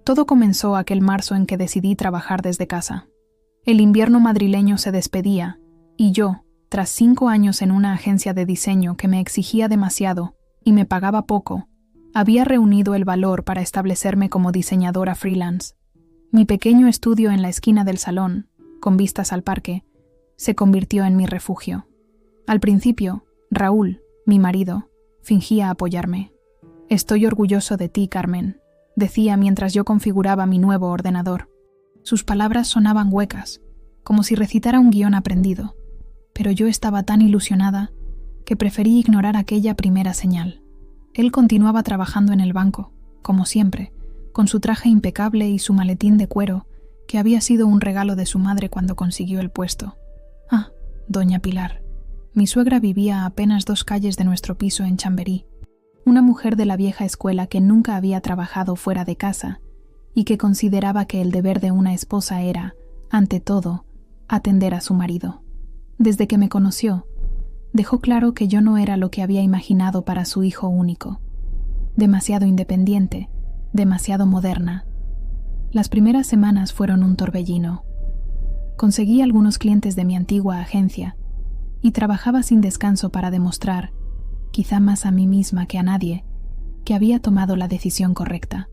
Todo comenzó aquel marzo en que decidí trabajar desde casa. El invierno madrileño se despedía, y yo, tras 5 años en una agencia de diseño que me exigía demasiado y me pagaba poco, había reunido el valor para establecerme como diseñadora freelance. Mi pequeño estudio en la esquina del salón, con vistas al parque, se convirtió en mi refugio. Al principio, Raúl, mi marido, fingía apoyarme. «Estoy orgulloso de ti, Carmen», decía mientras yo configuraba mi nuevo ordenador. Sus palabras sonaban huecas, como si recitara un guión aprendido, pero yo estaba tan ilusionada que preferí ignorar aquella primera señal. Él continuaba trabajando en el banco, como siempre, con su traje impecable y su maletín de cuero, que había sido un regalo de su madre cuando consiguió el puesto. Ah, doña Pilar. Mi suegra vivía a apenas 2 calles de nuestro piso en Chamberí, una mujer de la vieja escuela que nunca había trabajado fuera de casa y que consideraba que el deber de una esposa era, ante todo, atender a su marido. Desde que me conoció, dejó claro que yo no era lo que había imaginado para su hijo único. Demasiado independiente, demasiado moderna. Las primeras semanas fueron un torbellino. Conseguí algunos clientes de mi antigua agencia y trabajaba sin descanso para demostrar, quizá más a mí misma que a nadie, que había tomado la decisión correcta.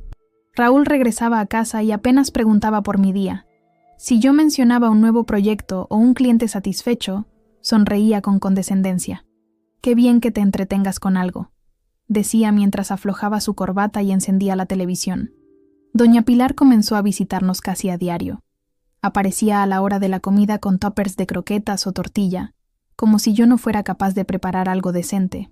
Raúl regresaba a casa y apenas preguntaba por mi día. Si yo mencionaba un nuevo proyecto o un cliente satisfecho, sonreía con condescendencia. «Qué bien que te entretengas con algo», decía mientras aflojaba su corbata y encendía la televisión. Doña Pilar comenzó a visitarnos casi a diario. Aparecía a la hora de la comida con tuppers de croquetas o tortilla, como si yo no fuera capaz de preparar algo decente.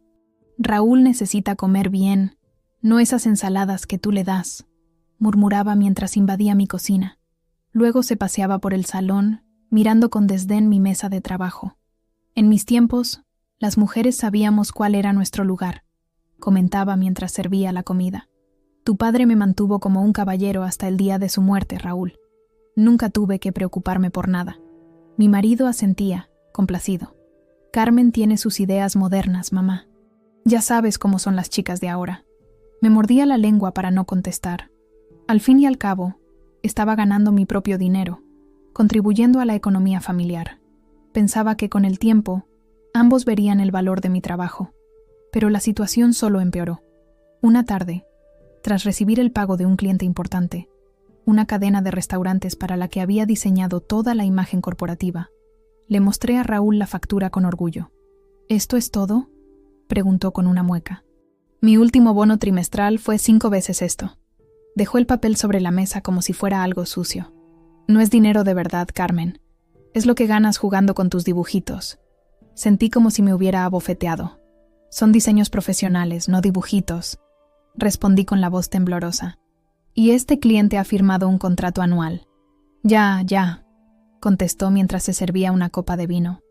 «Raúl necesita comer bien, no esas ensaladas que tú le das», murmuraba mientras invadía mi cocina. Luego se paseaba por el salón, mirando con desdén mi mesa de trabajo. «En mis tiempos, las mujeres sabíamos cuál era nuestro lugar», comentaba mientras servía la comida. «Tu padre me mantuvo como un caballero hasta el día de su muerte, Raúl. Nunca tuve que preocuparme por nada». Mi marido asentía, complacido. «Carmen tiene sus ideas modernas, mamá. Ya sabes cómo son las chicas de ahora». Me mordía la lengua para no contestar. Al fin y al cabo, estaba ganando mi propio dinero, contribuyendo a la economía familiar. Pensaba que con el tiempo, ambos verían el valor de mi trabajo. Pero la situación solo empeoró. Una tarde, tras recibir el pago de un cliente importante, una cadena de restaurantes para la que había diseñado toda la imagen corporativa, le mostré a Raúl la factura con orgullo. «¿Esto es todo?», preguntó con una mueca. «Mi último bono trimestral fue 5 veces esto». Dejó el papel sobre la mesa como si fuera algo sucio. «No es dinero de verdad, Carmen. Es lo que ganas jugando con tus dibujitos». Sentí como si me hubiera abofeteado. «Son diseños profesionales, no dibujitos», respondí con la voz temblorosa. «Y este cliente ha firmado un contrato anual». Ya», contestó mientras se servía una copa de vino.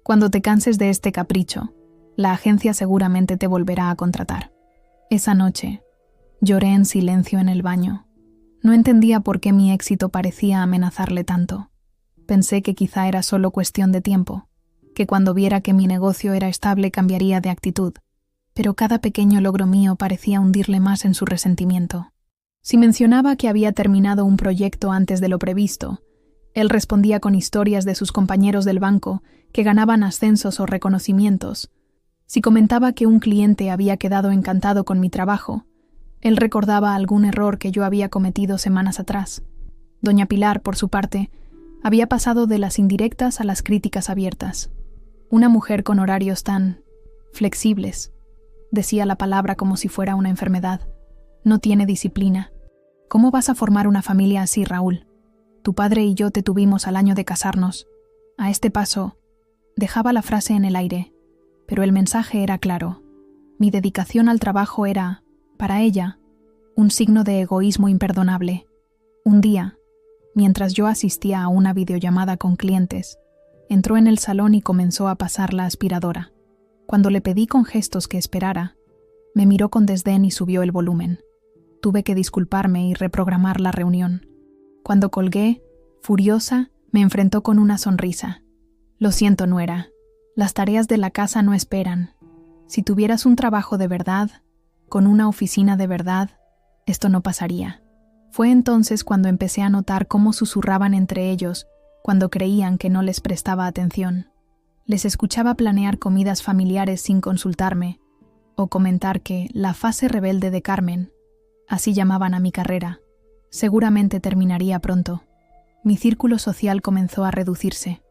«Cuando te canses de este capricho, la agencia seguramente te volverá a contratar». Esa noche, lloré en silencio en el baño. No entendía por qué mi éxito parecía amenazarle tanto. Pensé que quizá era solo cuestión de tiempo, que cuando viera que mi negocio era estable cambiaría de actitud, pero cada pequeño logro mío parecía hundirle más en su resentimiento. Si mencionaba que había terminado un proyecto antes de lo previsto, él respondía con historias de sus compañeros del banco que ganaban ascensos o reconocimientos. Si comentaba que un cliente había quedado encantado con mi trabajo, él recordaba algún error que yo había cometido semanas atrás. Doña Pilar, por su parte, había pasado de las indirectas a las críticas abiertas. Una mujer con horarios tan flexibles, decía la palabra como si fuera una enfermedad. No tiene disciplina. ¿Cómo vas a formar una familia así, Raúl? Tu padre y yo te tuvimos al año de casarnos. A este paso, dejaba la frase en el aire, pero el mensaje era claro. Mi dedicación al trabajo era, para ella, un signo de egoísmo imperdonable. Un día, mientras yo asistía a una videollamada con clientes, entró en el salón y comenzó a pasar la aspiradora. Cuando le pedí con gestos que esperara, me miró con desdén y subió el volumen. Tuve que disculparme y reprogramar la reunión. Cuando colgué, furiosa, me enfrentó con una sonrisa. «Lo siento, nuera. Las tareas de la casa no esperan. Si tuvieras un trabajo de verdad, con una oficina de verdad, esto no pasaría». Fue entonces cuando empecé a notar cómo susurraban entre ellos cuando creían que no les prestaba atención. Les escuchaba planear comidas familiares sin consultarme, o comentar que la fase rebelde de Carmen, así llamaban a mi carrera, seguramente terminaría pronto. Mi círculo social comenzó a reducirse.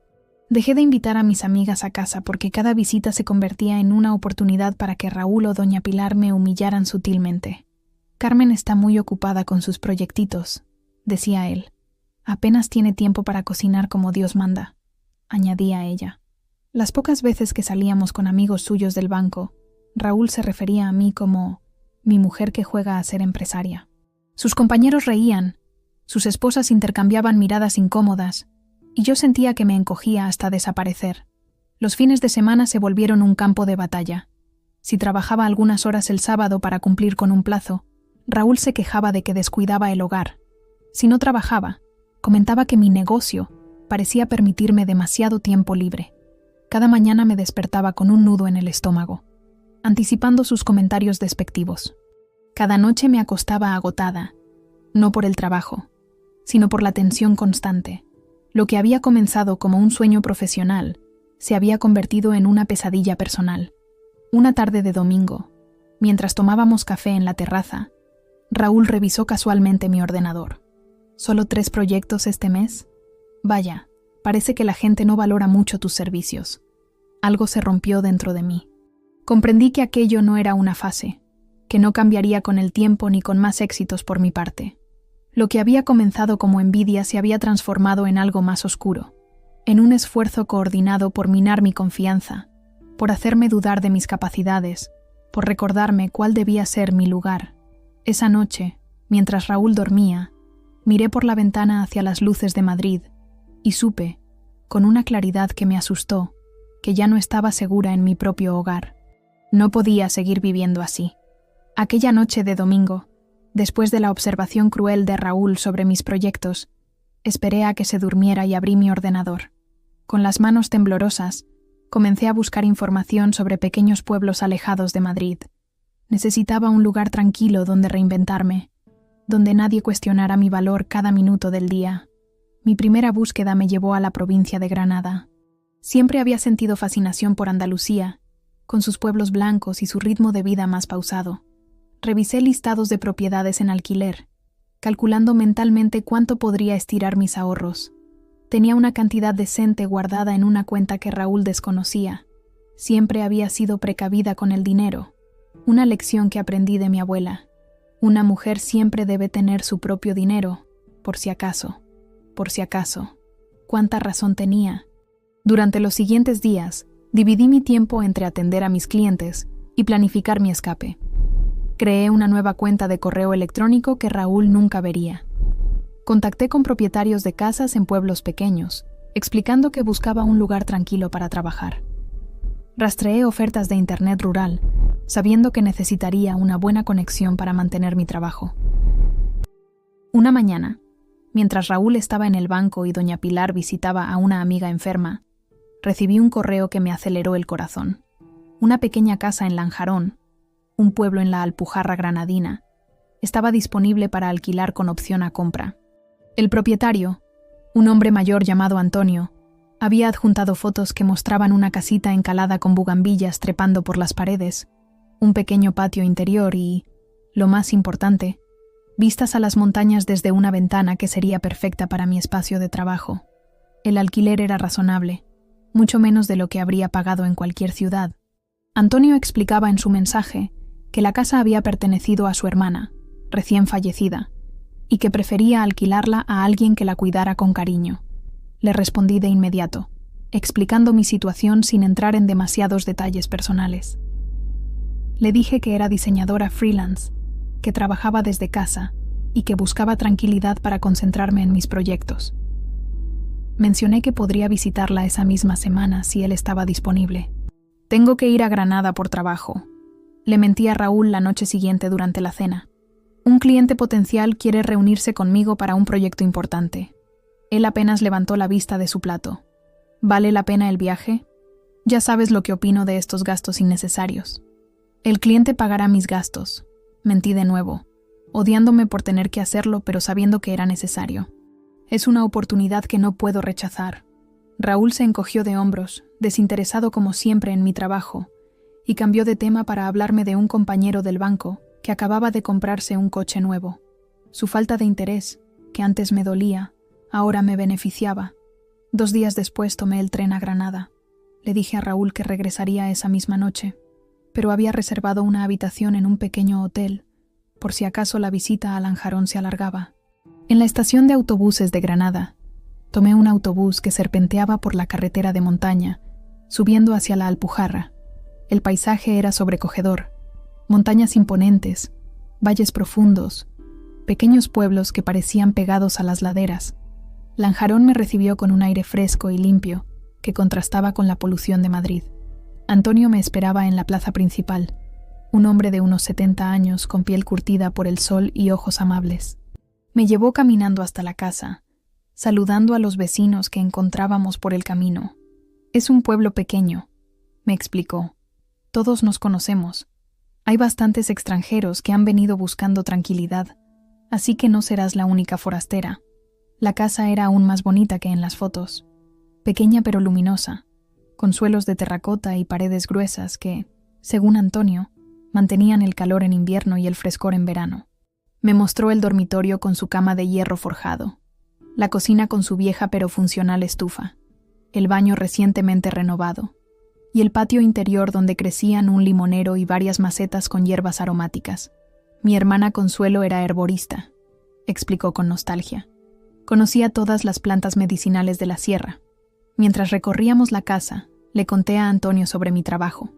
Dejé de invitar a mis amigas a casa porque cada visita se convertía en una oportunidad para que Raúl o doña Pilar me humillaran sutilmente. Carmen está muy ocupada con sus proyectitos, decía él. Apenas tiene tiempo para cocinar como Dios manda, añadía ella. Las pocas veces que salíamos con amigos suyos del banco, Raúl se refería a mí como mi mujer que juega a ser empresaria. Sus compañeros reían, sus esposas intercambiaban miradas incómodas, y yo sentía que me encogía hasta desaparecer. Los fines de semana se volvieron un campo de batalla. Si trabajaba algunas horas el sábado para cumplir con un plazo, Raúl se quejaba de que descuidaba el hogar. Si no trabajaba, comentaba que mi negocio parecía permitirme demasiado tiempo libre. Cada mañana me despertaba con un nudo en el estómago, anticipando sus comentarios despectivos. Cada noche me acostaba agotada, no por el trabajo, sino por la tensión constante. Lo que había comenzado como un sueño profesional se había convertido en una pesadilla personal. Una tarde de domingo, mientras tomábamos café en la terraza, Raúl revisó casualmente mi ordenador. ¿Solo 3 proyectos este mes? Vaya, parece que la gente no valora mucho tus servicios. Algo se rompió dentro de mí. Comprendí que aquello no era una fase, que no cambiaría con el tiempo ni con más éxitos por mi parte. Lo que había comenzado como envidia se había transformado en algo más oscuro, en un esfuerzo coordinado por minar mi confianza, por hacerme dudar de mis capacidades, por recordarme cuál debía ser mi lugar. Esa noche, mientras Raúl dormía, miré por la ventana hacia las luces de Madrid y supe, con una claridad que me asustó, que ya no estaba segura en mi propio hogar. No podía seguir viviendo así. Aquella noche de domingo, después de la observación cruel de Raúl sobre mis proyectos, esperé a que se durmiera y abrí mi ordenador. Con las manos temblorosas, comencé a buscar información sobre pequeños pueblos alejados de Madrid. Necesitaba un lugar tranquilo donde reinventarme, donde nadie cuestionara mi valor cada minuto del día. Mi primera búsqueda me llevó a la provincia de Granada. Siempre había sentido fascinación por Andalucía, con sus pueblos blancos y su ritmo de vida más pausado. Revisé listados de propiedades en alquiler, calculando mentalmente cuánto podría estirar mis ahorros. Tenía una cantidad decente guardada en una cuenta que Raúl desconocía. Siempre había sido precavida con el dinero, una lección que aprendí de mi abuela. Una mujer siempre debe tener su propio dinero, por si acaso. Por si acaso. ¿Cuánta razón tenía? Durante los siguientes días, dividí mi tiempo entre atender a mis clientes y planificar mi escape. Creé una nueva cuenta de correo electrónico que Raúl nunca vería. Contacté con propietarios de casas en pueblos pequeños, explicando que buscaba un lugar tranquilo para trabajar. Rastreé ofertas de internet rural, sabiendo que necesitaría una buena conexión para mantener mi trabajo. Una mañana, mientras Raúl estaba en el banco y doña Pilar visitaba a una amiga enferma, recibí un correo que me aceleró el corazón. Una pequeña casa en Lanjarón, un pueblo en la Alpujarra granadina, estaba disponible para alquilar con opción a compra. El propietario, un hombre mayor llamado Antonio, había adjuntado fotos que mostraban una casita encalada con bugambillas trepando por las paredes, un pequeño patio interior y, lo más importante, vistas a las montañas desde una ventana que sería perfecta para mi espacio de trabajo. El alquiler era razonable, mucho menos de lo que habría pagado en cualquier ciudad. Antonio explicaba en su mensaje que la casa había pertenecido a su hermana, recién fallecida, y que prefería alquilarla a alguien que la cuidara con cariño. Le respondí de inmediato, explicando mi situación sin entrar en demasiados detalles personales. Le dije que era diseñadora freelance, que trabajaba desde casa y que buscaba tranquilidad para concentrarme en mis proyectos. Mencioné que podría visitarla esa misma semana si él estaba disponible. Tengo que ir a Granada por trabajo. Le mentí a Raúl la noche siguiente durante la cena. Un cliente potencial quiere reunirse conmigo para un proyecto importante. Él apenas levantó la vista de su plato. ¿Vale la pena el viaje? Ya sabes lo que opino de estos gastos innecesarios. El cliente pagará mis gastos. Mentí de nuevo. odiándome por tener que hacerlo, pero sabiendo que era necesario. Es una oportunidad que no puedo rechazar. Raúl se encogió de hombros, desinteresado como siempre en mi trabajo, y cambió de tema para hablarme de un compañero del banco que acababa de comprarse un coche nuevo. Su falta de interés, que antes me dolía, ahora me beneficiaba. 2 días después tomé el tren a Granada. Le dije a Raúl que regresaría esa misma noche, pero había reservado una habitación en un pequeño hotel, por si acaso la visita a Lanjarón se alargaba. En la estación de autobuses de Granada, tomé un autobús que serpenteaba por la carretera de montaña, subiendo hacia la Alpujarra. El paisaje era sobrecogedor. Montañas imponentes, valles profundos, pequeños pueblos que parecían pegados a las laderas. Lanjarón me recibió con un aire fresco y limpio, que contrastaba con la polución de Madrid. Antonio me esperaba en la plaza principal, un hombre de unos 70 años con piel curtida por el sol y ojos amables. Me llevó caminando hasta la casa, saludando a los vecinos que encontrábamos por el camino. Es un pueblo pequeño, me explicó. Todos nos conocemos. Hay bastantes extranjeros que han venido buscando tranquilidad, así que no serás la única forastera. La casa era aún más bonita que en las fotos, pequeña pero luminosa, con suelos de terracota y paredes gruesas que, según Antonio, mantenían el calor en invierno y el frescor en verano. Me mostró el dormitorio con su cama de hierro forjado, la cocina con su vieja pero funcional estufa, el baño recientemente renovado, y el patio interior donde crecían un limonero y varias macetas con hierbas aromáticas. Mi hermana Consuelo era herborista, explicó con nostalgia. Conocía todas las plantas medicinales de la sierra. Mientras recorríamos la casa, le conté a Antonio sobre mi trabajo.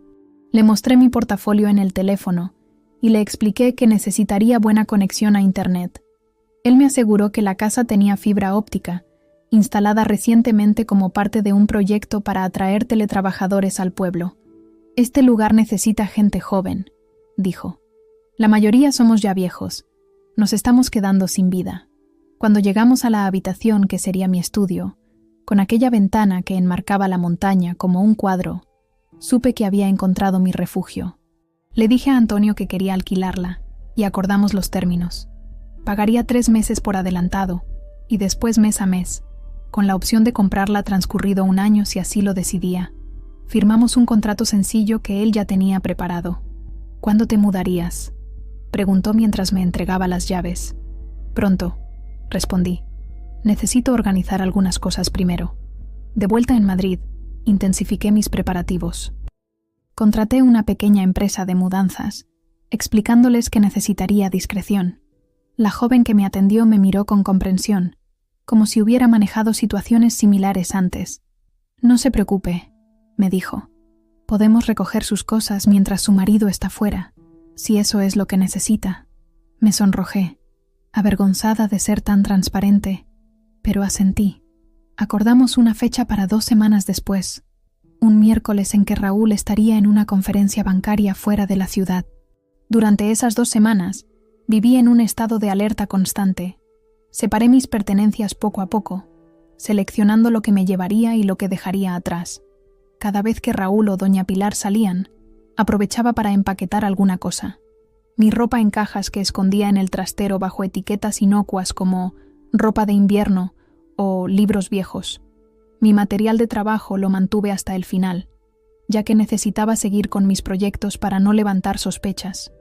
Le mostré mi portafolio en el teléfono y le expliqué que necesitaría buena conexión a Internet. Él me aseguró que la casa tenía fibra óptica, instalada recientemente como parte de un proyecto para atraer teletrabajadores al pueblo. Este lugar necesita gente joven, dijo. La mayoría somos ya viejos. Nos estamos quedando sin vida. Cuando llegamos a la habitación que sería mi estudio, con aquella ventana que enmarcaba la montaña como un cuadro, supe que había encontrado mi refugio. Le dije a Antonio que quería alquilarla y acordamos los términos. Pagaría 3 meses por adelantado y después mes a mes, con la opción de comprarla transcurrido 1 año si así lo decidía. Firmamos un contrato sencillo que él ya tenía preparado. ¿Cuándo te mudarías?, preguntó mientras me entregaba las llaves. Pronto, respondí. Necesito organizar algunas cosas primero. De vuelta en Madrid, intensifiqué mis preparativos. Contraté una pequeña empresa de mudanzas, explicándoles que necesitaría discreción. La joven que me atendió me miró con comprensión, como si hubiera manejado situaciones similares antes. No se preocupe, me dijo. Podemos recoger sus cosas mientras su marido está fuera, si eso es lo que necesita. Me sonrojé, avergonzada de ser tan transparente, pero asentí. Acordamos una fecha para 2 semanas después, un miércoles en que Raúl estaría en una conferencia bancaria fuera de la ciudad. Durante esas 2 semanas, viví en un estado de alerta constante. Separé mis pertenencias poco a poco, seleccionando lo que me llevaría y lo que dejaría atrás. Cada vez que Raúl o doña Pilar salían, aprovechaba para empaquetar alguna cosa. Mi ropa en cajas que escondía en el trastero bajo etiquetas inocuas como ropa de invierno o libros viejos. Mi material de trabajo lo mantuve hasta el final, ya que necesitaba seguir con mis proyectos para no levantar sospechas.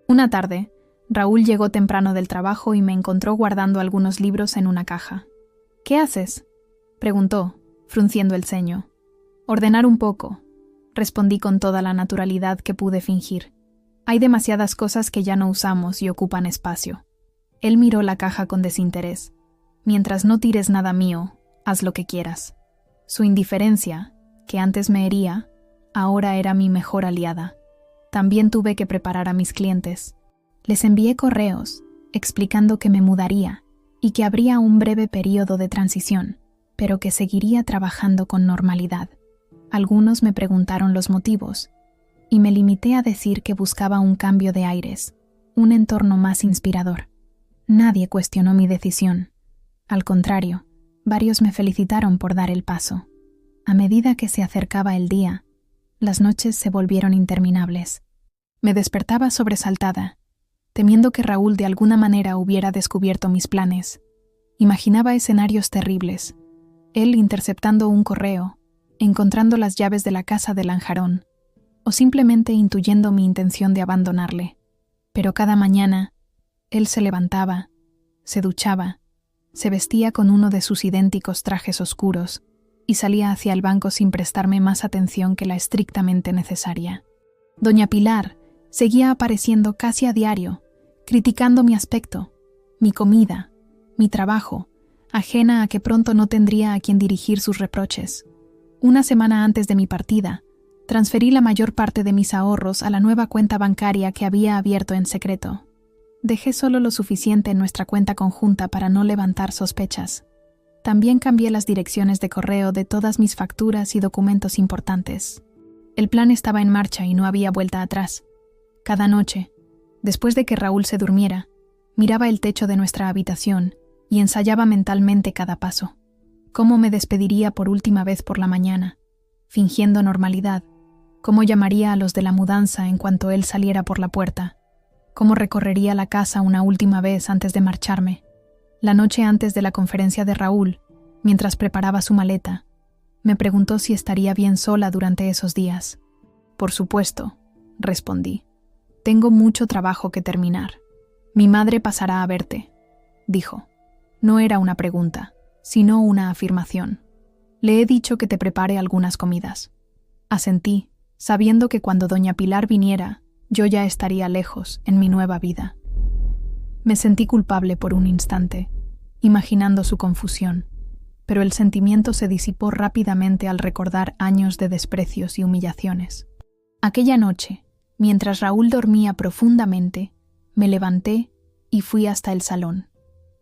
Una tarde, Raúl llegó temprano del trabajo y me encontró guardando algunos libros en una caja. «¿Qué haces?», preguntó, frunciendo el ceño. «Ordenar un poco», respondí con toda la naturalidad que pude fingir. «Hay demasiadas cosas que ya no usamos y ocupan espacio». Él miró la caja con desinterés. «Mientras no tires nada mío, haz lo que quieras». Su indiferencia, que antes me hería, ahora era mi mejor aliada. También tuve que preparar a mis clientes. Les envié correos explicando que me mudaría y que habría un breve periodo de transición, pero que seguiría trabajando con normalidad. Algunos me preguntaron los motivos, y me limité a decir que buscaba un cambio de aires, un entorno más inspirador. Nadie cuestionó mi decisión. Al contrario, varios me felicitaron por dar el paso. A medida que se acercaba el día, las noches se volvieron interminables. Me despertaba sobresaltada, temiendo que Raúl de alguna manera hubiera descubierto mis planes. Imaginaba escenarios terribles. Él interceptando un correo, encontrando las llaves de la casa de Lanjarón, o simplemente intuyendo mi intención de abandonarle. Pero cada mañana, él se levantaba, se duchaba, se vestía con uno de sus idénticos trajes oscuros y salía hacia el banco sin prestarme más atención que la estrictamente necesaria. Doña Pilar seguía apareciendo casi a diario, criticando mi aspecto, mi comida, mi trabajo, ajena a que pronto no tendría a quien dirigir sus reproches. Una semana antes de mi partida, transferí la mayor parte de mis ahorros a la nueva cuenta bancaria que había abierto en secreto. Dejé solo lo suficiente en nuestra cuenta conjunta para no levantar sospechas. También cambié las direcciones de correo de todas mis facturas y documentos importantes. El plan estaba en marcha y no había vuelta atrás. Cada noche, después de que Raúl se durmiera, miraba el techo de nuestra habitación y ensayaba mentalmente cada paso. Cómo me despediría por última vez por la mañana, fingiendo normalidad. Cómo llamaría a los de la mudanza en cuanto él saliera por la puerta. Cómo recorrería la casa una última vez antes de marcharme. La noche antes de la conferencia de Raúl, mientras preparaba su maleta, me preguntó si estaría bien sola durante esos días. Por supuesto, respondí. Tengo mucho trabajo que terminar. Mi madre pasará a verte, dijo. No era una pregunta, sino una afirmación. Le he dicho que te prepare algunas comidas. Asentí, sabiendo que cuando doña Pilar viniera, yo ya estaría lejos en mi nueva vida. Me sentí culpable por un instante, imaginando su confusión, pero el sentimiento se disipó rápidamente al recordar años de desprecios y humillaciones. Aquella noche, mientras Raúl dormía profundamente, me levanté y fui hasta el salón.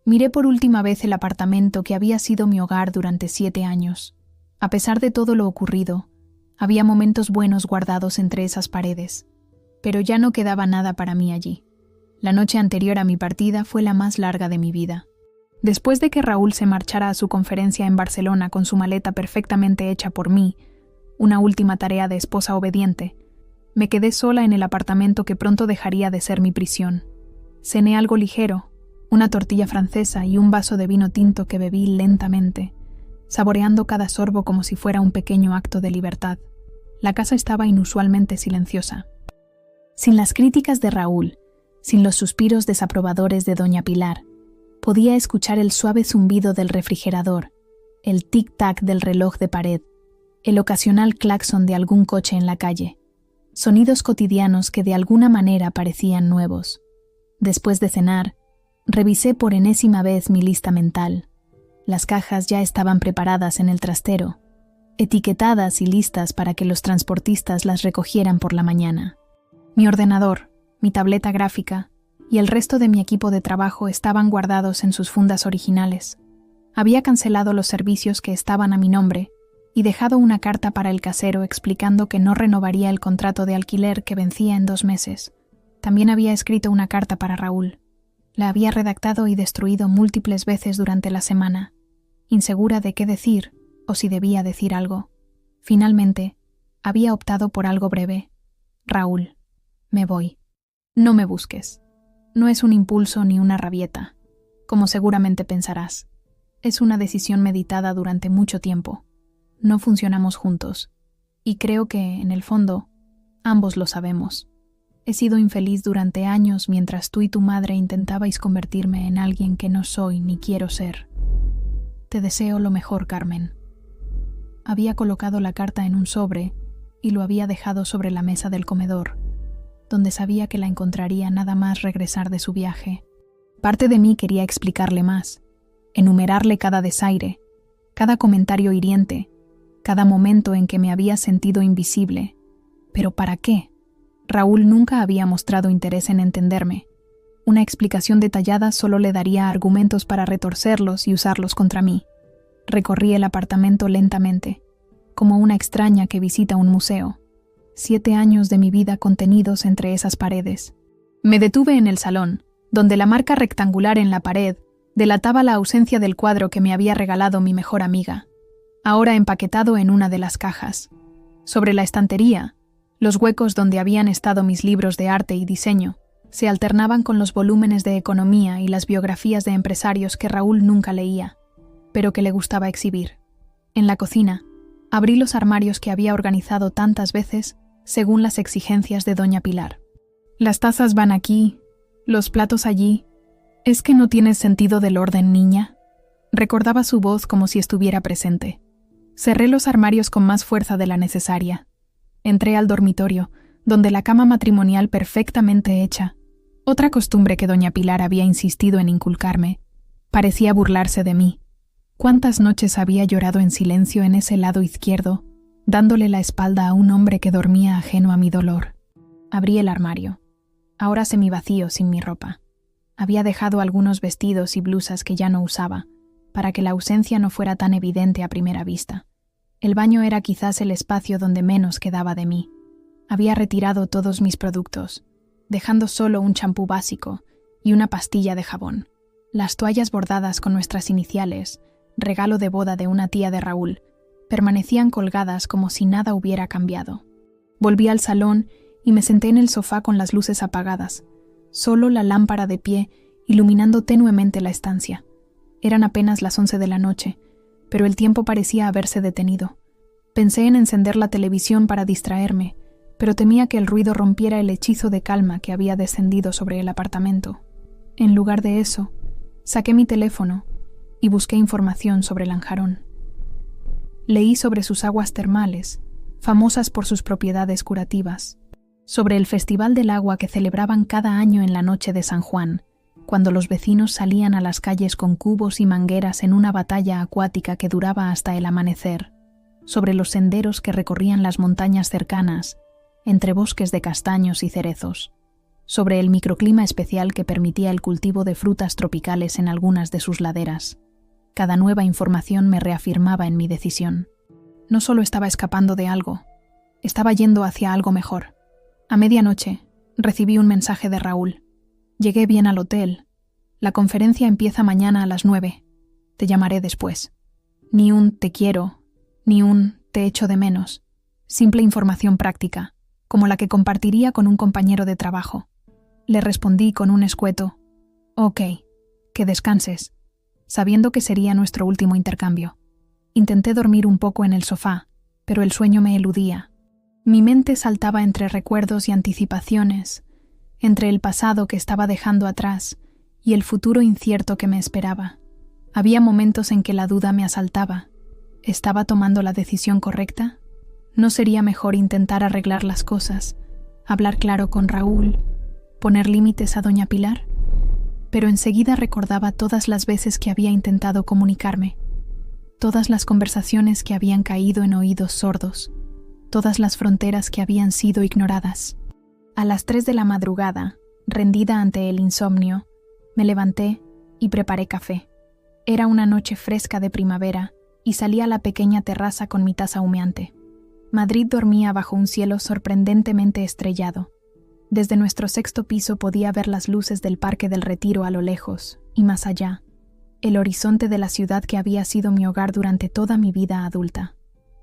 Miré por última vez el apartamento que había sido mi hogar durante 7 años. A pesar de todo lo ocurrido, había momentos buenos guardados entre esas paredes. Pero ya no quedaba nada para mí allí. La noche anterior a mi partida fue la más larga de mi vida. Después de que Raúl se marchara a su conferencia en Barcelona con su maleta perfectamente hecha por mí, una última tarea de esposa obediente, me quedé sola en el apartamento que pronto dejaría de ser mi prisión. Cené algo ligero, una tortilla francesa y un vaso de vino tinto que bebí lentamente, saboreando cada sorbo como si fuera un pequeño acto de libertad. La casa estaba inusualmente silenciosa. Sin las críticas de Raúl, sin los suspiros desaprobadores de doña Pilar, podía escuchar el suave zumbido del refrigerador, el tic-tac del reloj de pared, el ocasional claxon de algún coche en la calle, sonidos cotidianos que de alguna manera parecían nuevos. Después de cenar, revisé por enésima vez mi lista mental. Las cajas ya estaban preparadas en el trastero, etiquetadas y listas para que los transportistas las recogieran por la mañana. Mi ordenador, mi tableta gráfica y el resto de mi equipo de trabajo estaban guardados en sus fundas originales. Había cancelado los servicios que estaban a mi nombre y dejado una carta para el casero explicando que no renovaría el contrato de alquiler que vencía en 2 meses. También había escrito una carta para Raúl. La había redactado y destruido múltiples veces durante la semana, insegura de qué decir o si debía decir algo. Finalmente, había optado por algo breve. Raúl. Me voy. No me busques. No es un impulso ni una rabieta, como seguramente pensarás. Es una decisión meditada durante mucho tiempo. No funcionamos juntos, y creo que, en el fondo, ambos lo sabemos. He sido infeliz durante años mientras tú y tu madre intentabais convertirme en alguien que no soy ni quiero ser. Te deseo lo mejor, Carmen. Había colocado la carta en un sobre y lo había dejado sobre la mesa del comedor, donde sabía que la encontraría nada más regresar de su viaje. Parte de mí quería explicarle más, enumerarle cada desaire, cada comentario hiriente, cada momento en que me había sentido invisible. ¿Pero para qué? Raúl nunca había mostrado interés en entenderme. Una explicación detallada solo le daría argumentos para retorcerlos y usarlos contra mí. Recorrí el apartamento lentamente, como una extraña que visita un museo. 7 años de mi vida contenidos entre esas paredes. Me detuve en el salón, donde la marca rectangular en la pared delataba la ausencia del cuadro que me había regalado mi mejor amiga, ahora empaquetado en una de las cajas. Sobre la estantería, los huecos donde habían estado mis libros de arte y diseño, Se alternaban con los volúmenes de economía y las biografías de empresarios que Raúl nunca leía, pero que le gustaba exhibir. En la cocina, abrí los armarios que había organizado tantas veces según las exigencias de doña Pilar. Las tazas van aquí, los platos allí. ¿Es que no tienes sentido del orden, niña? Recordaba su voz como si estuviera presente. Cerré los armarios con más fuerza de la necesaria. Entré al dormitorio, donde la cama matrimonial perfectamente hecha, otra costumbre que doña Pilar había insistido en inculcarme, parecía burlarse de mí. ¿Cuántas noches había llorado en silencio en ese lado izquierdo, dándole la espalda a un hombre que dormía ajeno a mi dolor? Abrí el armario, ahora semivacío sin mi ropa. Había dejado algunos vestidos y blusas que ya no usaba, para que la ausencia no fuera tan evidente a primera vista. El baño era quizás el espacio donde menos quedaba de mí. Había retirado todos mis productos, dejando solo un champú básico y una pastilla de jabón. Las toallas bordadas con nuestras iniciales, regalo de boda de una tía de Raúl, permanecían colgadas como si nada hubiera cambiado. Volví al salón y me senté en el sofá con las luces apagadas, solo la lámpara de pie iluminando tenuemente la estancia. Eran apenas las 11 de la noche, pero el tiempo parecía haberse detenido. Pensé en encender la televisión para distraerme, pero temía que el ruido rompiera el hechizo de calma que había descendido sobre el apartamento. En lugar de eso, saqué mi teléfono y busqué información sobre Lanjarón. Leí sobre sus aguas termales, famosas por sus propiedades curativas, sobre el Festival del Agua que celebraban cada año en la noche de San Juan, cuando los vecinos salían a las calles con cubos y mangueras en una batalla acuática que duraba hasta el amanecer, sobre los senderos que recorrían las montañas cercanas, entre bosques de castaños y cerezos, sobre el microclima especial que permitía el cultivo de frutas tropicales en algunas de sus laderas. Cada nueva información me reafirmaba en mi decisión. No solo estaba escapando de algo, estaba yendo hacia algo mejor. A medianoche, recibí un mensaje de Raúl. Llegué bien al hotel. La conferencia empieza mañana a las 9. Te llamaré después. Ni un te quiero, ni un te echo de menos. Simple información práctica, como la que compartiría con un compañero de trabajo. Le respondí con un escueto: «Ok, que descanses», sabiendo que sería nuestro último intercambio. Intenté dormir un poco en el sofá, pero el sueño me eludía. Mi mente saltaba entre recuerdos y anticipaciones, entre el pasado que estaba dejando atrás y el futuro incierto que me esperaba. Había momentos en que la duda me asaltaba. ¿Estaba tomando la decisión correcta? ¿No sería mejor intentar arreglar las cosas, hablar claro con Raúl, poner límites a doña Pilar? Pero enseguida recordaba todas las veces que había intentado comunicarme, todas las conversaciones que habían caído en oídos sordos, todas las fronteras que habían sido ignoradas. A las 3 de la madrugada, rendida ante el insomnio, me levanté y preparé café. Era una noche fresca de primavera y salí a la pequeña terraza con mi taza humeante. Madrid dormía bajo un cielo sorprendentemente estrellado. Desde nuestro 6º piso podía ver las luces del Parque del Retiro a lo lejos, y más allá, el horizonte de la ciudad que había sido mi hogar durante toda mi vida adulta.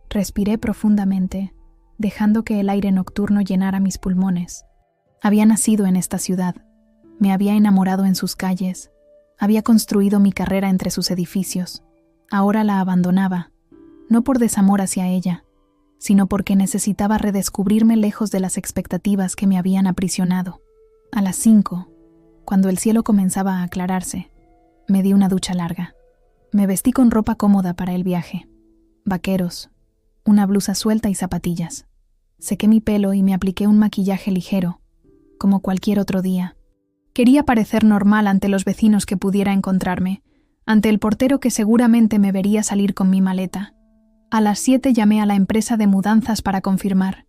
Respiré profundamente, dejando que el aire nocturno llenara mis pulmones. Había nacido en esta ciudad, me había enamorado en sus calles, había construido mi carrera entre sus edificios. Ahora la abandonaba, no por desamor hacia ella, sino porque necesitaba redescubrirme lejos de las expectativas que me habían aprisionado. A las 5, cuando el cielo comenzaba a aclararse, me di una ducha larga. Me vestí con ropa cómoda para el viaje, vaqueros, una blusa suelta y zapatillas. Sequé mi pelo y me apliqué un maquillaje ligero, como cualquier otro día. Quería parecer normal ante los vecinos que pudiera encontrarme, ante el portero que seguramente me vería salir con mi maleta. A las 7 llamé a la empresa de mudanzas para confirmar.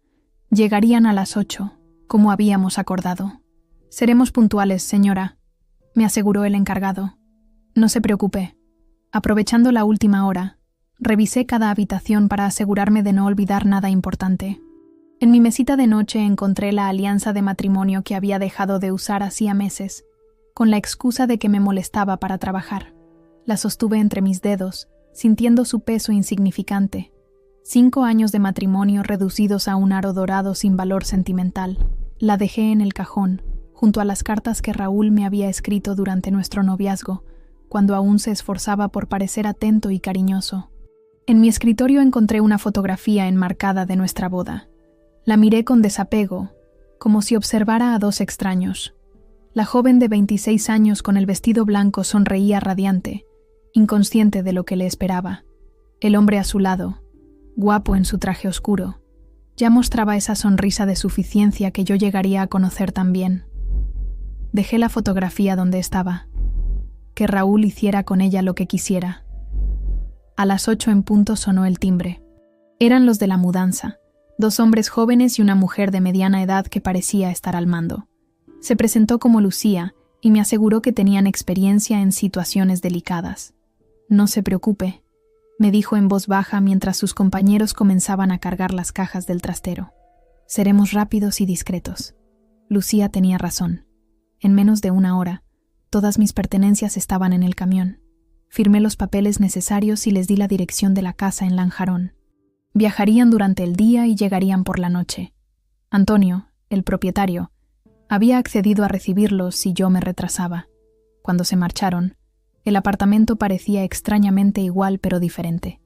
Llegarían a las 8, como habíamos acordado. «Seremos puntuales, señora», me aseguró el encargado. No se preocupe. Aprovechando la última hora, revisé cada habitación para asegurarme de no olvidar nada importante. En mi mesita de noche encontré la alianza de matrimonio que había dejado de usar hacía meses, con la excusa de que me molestaba para trabajar. La sostuve entre mis dedos, sintiendo su peso insignificante. 5 años de matrimonio reducidos a un aro dorado sin valor sentimental. La dejé en el cajón, junto a las cartas que Raúl me había escrito durante nuestro noviazgo, cuando aún se esforzaba por parecer atento y cariñoso. En mi escritorio encontré una fotografía enmarcada de nuestra boda. La miré con desapego, como si observara a dos extraños. La joven de 26 años con el vestido blanco sonreía radiante, inconsciente de lo que le esperaba. El hombre a su lado, guapo en su traje oscuro, ya mostraba esa sonrisa de suficiencia que yo llegaría a conocer también. Dejé la fotografía donde estaba. Que Raúl hiciera con ella lo que quisiera. A las 8 en punto sonó el timbre. Eran los de la mudanza, 2 hombres jóvenes y una mujer de mediana edad que parecía estar al mando. Se presentó como Lucía y me aseguró que tenían experiencia en situaciones delicadas. «No se preocupe», me dijo en voz baja mientras sus compañeros comenzaban a cargar las cajas del trastero. «Seremos rápidos y discretos». Lucía tenía razón. En menos de 1 hora, todas mis pertenencias estaban en el camión. Firmé los papeles necesarios y les di la dirección de la casa en Lanjarón. Viajarían durante el día y llegarían por la noche. Antonio, el propietario, había accedido a recibirlos si yo me retrasaba. Cuando se marcharon, el apartamento parecía extrañamente igual pero diferente.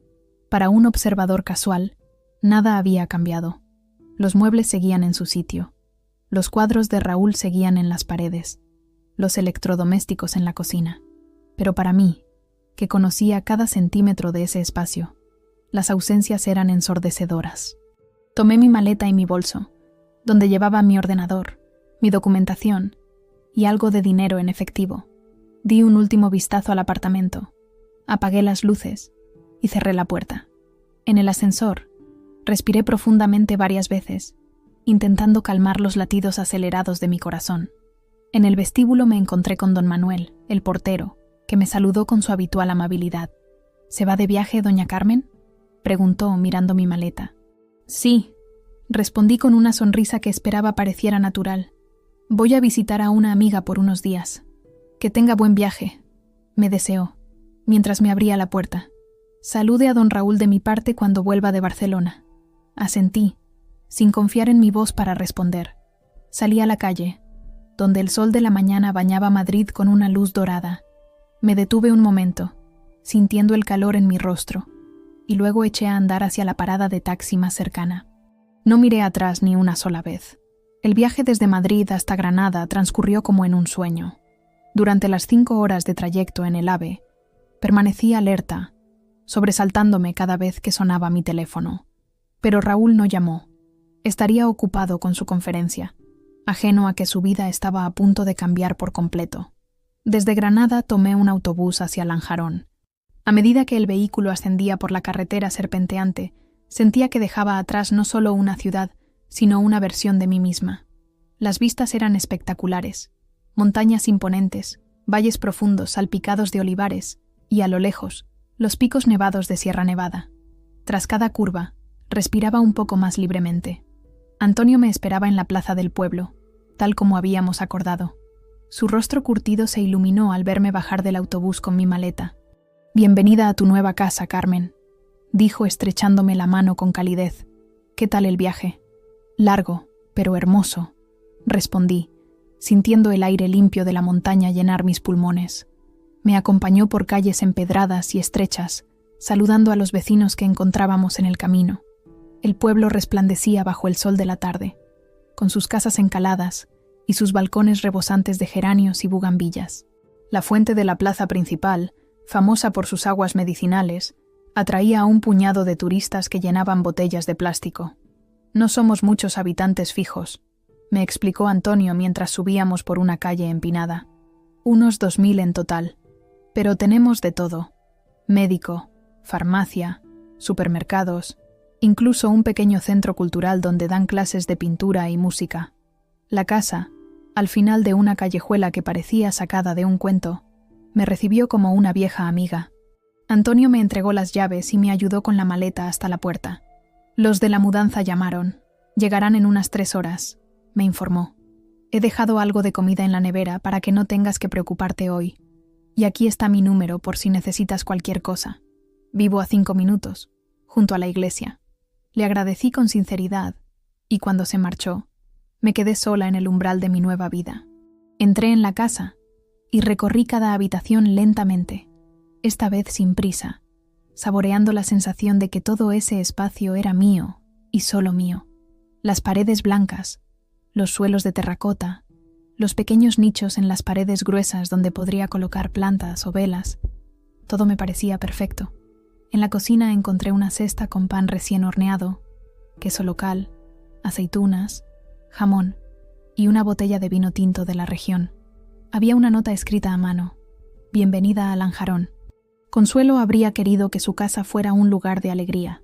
Para un observador casual, nada había cambiado. Los muebles seguían en su sitio. Los cuadros de Raúl seguían en las paredes. Los electrodomésticos en la cocina. Pero para mí, que conocía cada centímetro de ese espacio, las ausencias eran ensordecedoras. Tomé mi maleta y mi bolso, donde llevaba mi ordenador, mi documentación y algo de dinero en efectivo. Di un último vistazo al apartamento, apagué las luces y cerré la puerta. En el ascensor, respiré profundamente varias veces, intentando calmar los latidos acelerados de mi corazón. En el vestíbulo me encontré con don Manuel, el portero, que me saludó con su habitual amabilidad. «¿Se va de viaje, doña Carmen?», preguntó mirando mi maleta. «Sí», respondí con una sonrisa que esperaba pareciera natural. «Voy a visitar a una amiga por unos días. Que tenga buen viaje», me deseó, mientras me abría la puerta. «Salude a don Raúl de mi parte cuando vuelva de Barcelona». Asentí, sin confiar en mi voz para responder. Salí a la calle, donde el sol de la mañana bañaba Madrid con una luz dorada. Me detuve un momento, sintiendo el calor en mi rostro, y luego eché a andar hacia la parada de taxi más cercana. No miré atrás ni una sola vez. El viaje desde Madrid hasta Granada transcurrió como en un sueño. Durante las 5 horas de trayecto en el AVE, permanecí alerta, sobresaltándome cada vez que sonaba mi teléfono. Pero Raúl no llamó. Estaría ocupado con su conferencia, ajeno a que su vida estaba a punto de cambiar por completo. Desde Granada tomé un autobús hacia Lanjarón. A medida que el vehículo ascendía por la carretera serpenteante, sentía que dejaba atrás no solo una ciudad, sino una versión de mí misma. Las vistas eran espectaculares. Montañas imponentes, valles profundos salpicados de olivares y, a lo lejos, los picos nevados de Sierra Nevada. Tras cada curva, respiraba un poco más libremente. Antonio me esperaba en la plaza del pueblo, tal como habíamos acordado. Su rostro curtido se iluminó al verme bajar del autobús con mi maleta. «Bienvenida a tu nueva casa, Carmen», dijo estrechándome la mano con calidez. «¿Qué tal el viaje?» «Largo, pero hermoso», respondí, sintiendo el aire limpio de la montaña llenar mis pulmones. Me acompañó por calles empedradas y estrechas, saludando a los vecinos que encontrábamos en el camino. El pueblo resplandecía bajo el sol de la tarde, con sus casas encaladas y sus balcones rebosantes de geranios y bugambillas. La fuente de la plaza principal, famosa por sus aguas medicinales, atraía a un puñado de turistas que llenaban botellas de plástico. «No somos muchos habitantes fijos», me explicó Antonio mientras subíamos por una calle empinada. «Unos 2000 en total. Pero tenemos de todo. Médico, farmacia, supermercados, incluso un pequeño centro cultural donde dan clases de pintura y música». La casa, al final de una callejuela que parecía sacada de un cuento, me recibió como una vieja amiga. Antonio me entregó las llaves y me ayudó con la maleta hasta la puerta. «Los de la mudanza llamaron. Llegarán en unas 3 horas», me informó. «He dejado algo de comida en la nevera para que no tengas que preocuparte hoy. Y aquí está mi número por si necesitas cualquier cosa. Vivo a 5 minutos, junto a la iglesia». Le agradecí con sinceridad, y cuando se marchó, me quedé sola en el umbral de mi nueva vida. Entré en la casa y recorrí cada habitación lentamente, esta vez sin prisa, saboreando la sensación de que todo ese espacio era mío y solo mío. Las paredes blancas, los suelos de terracota, los pequeños nichos en las paredes gruesas donde podría colocar plantas o velas, todo me parecía perfecto. En la cocina encontré una cesta con pan recién horneado, queso local, aceitunas, jamón y una botella de vino tinto de la región. Había una nota escrita a mano: «Bienvenida a Lanjarón». Consuelo habría querido que su casa fuera un lugar de alegría.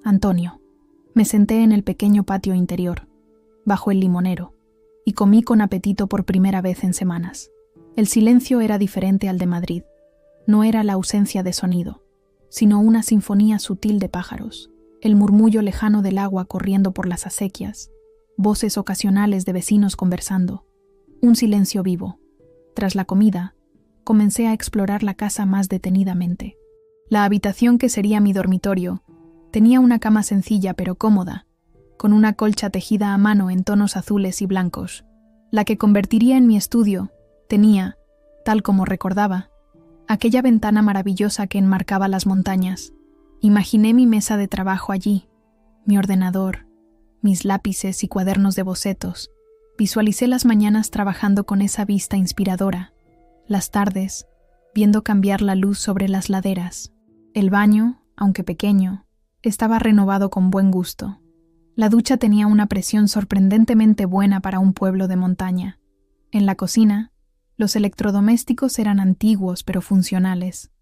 Antonio. Me senté en el pequeño patio interior, bajo el limonero, y comí con apetito por primera vez en semanas. El silencio era diferente al de Madrid. No era la ausencia de sonido, sino una sinfonía sutil de pájaros, el murmullo lejano del agua corriendo por las acequias, voces ocasionales de vecinos conversando, un silencio vivo. Tras la comida, comencé a explorar la casa más detenidamente. La habitación que sería mi dormitorio tenía una cama sencilla pero cómoda, con una colcha tejida a mano en tonos azules y blancos. La que convertiría en mi estudio tenía, tal como recordaba, aquella ventana maravillosa que enmarcaba las montañas. Imaginé mi mesa de trabajo allí, mi ordenador, mis lápices y cuadernos de bocetos. Visualicé las mañanas trabajando con esa vista inspiradora, las tardes, viendo cambiar la luz sobre las laderas. El baño, aunque pequeño, estaba renovado con buen gusto. La ducha tenía una presión sorprendentemente buena para un pueblo de montaña. En la cocina, los electrodomésticos eran antiguos pero funcionales.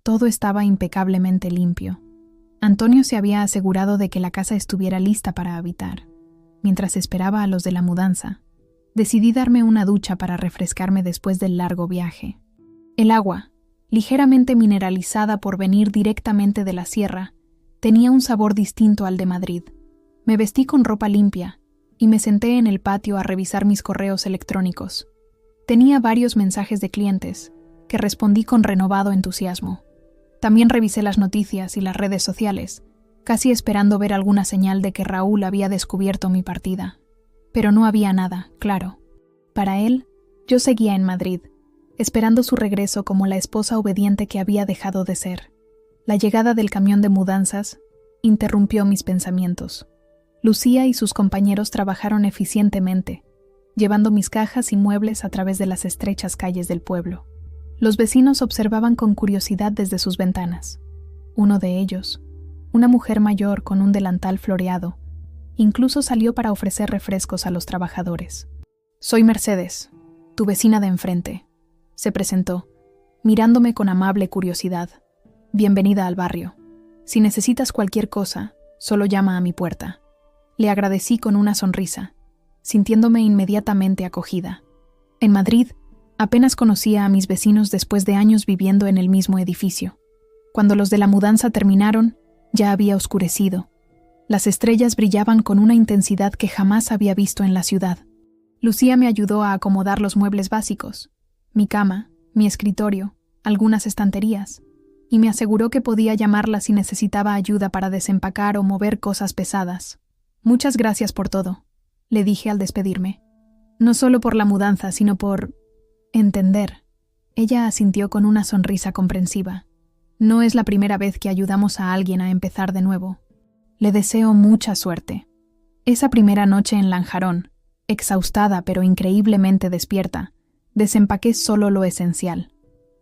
Todo estaba impecablemente limpio. Antonio se había asegurado de que la casa estuviera lista para habitar. Mientras esperaba a los de la mudanza, decidí darme una ducha para refrescarme después del largo viaje. El agua, ligeramente mineralizada por venir directamente de la sierra, tenía un sabor distinto al de Madrid. Me vestí con ropa limpia y me senté en el patio a revisar mis correos electrónicos. Tenía varios mensajes de clientes, que respondí con renovado entusiasmo. También revisé las noticias y las redes sociales, casi esperando ver alguna señal de que Raúl había descubierto mi partida. Pero no había nada, claro. Para él, yo seguía en Madrid, esperando su regreso como la esposa obediente que había dejado de ser. La llegada del camión de mudanzas interrumpió mis pensamientos. Lucía y sus compañeros trabajaron eficientemente, llevando mis cajas y muebles a través de las estrechas calles del pueblo. Los vecinos observaban con curiosidad desde sus ventanas. Uno de ellos, una mujer mayor con un delantal floreado, incluso salió para ofrecer refrescos a los trabajadores. «Soy Mercedes, tu vecina de enfrente», se presentó, mirándome con amable curiosidad. «Bienvenida al barrio. Si necesitas cualquier cosa, solo llama a mi puerta». Le agradecí con una sonrisa, sintiéndome inmediatamente acogida. En Madrid, apenas conocía a mis vecinos después de años viviendo en el mismo edificio. Cuando los de la mudanza terminaron, ya había oscurecido. Las estrellas brillaban con una intensidad que jamás había visto en la ciudad. Lucía me ayudó a acomodar los muebles básicos, mi cama, mi escritorio, algunas estanterías, y me aseguró que podía llamarla si necesitaba ayuda para desempacar o mover cosas pesadas. «Muchas gracias por todo», le dije al despedirme. «No solo por la mudanza, sino por entender». Ella asintió con una sonrisa comprensiva. «No es la primera vez que ayudamos a alguien a empezar de nuevo. Le deseo mucha suerte». Esa primera noche en Lanjarón, exhaustada pero increíblemente despierta, desempaqué solo lo esencial: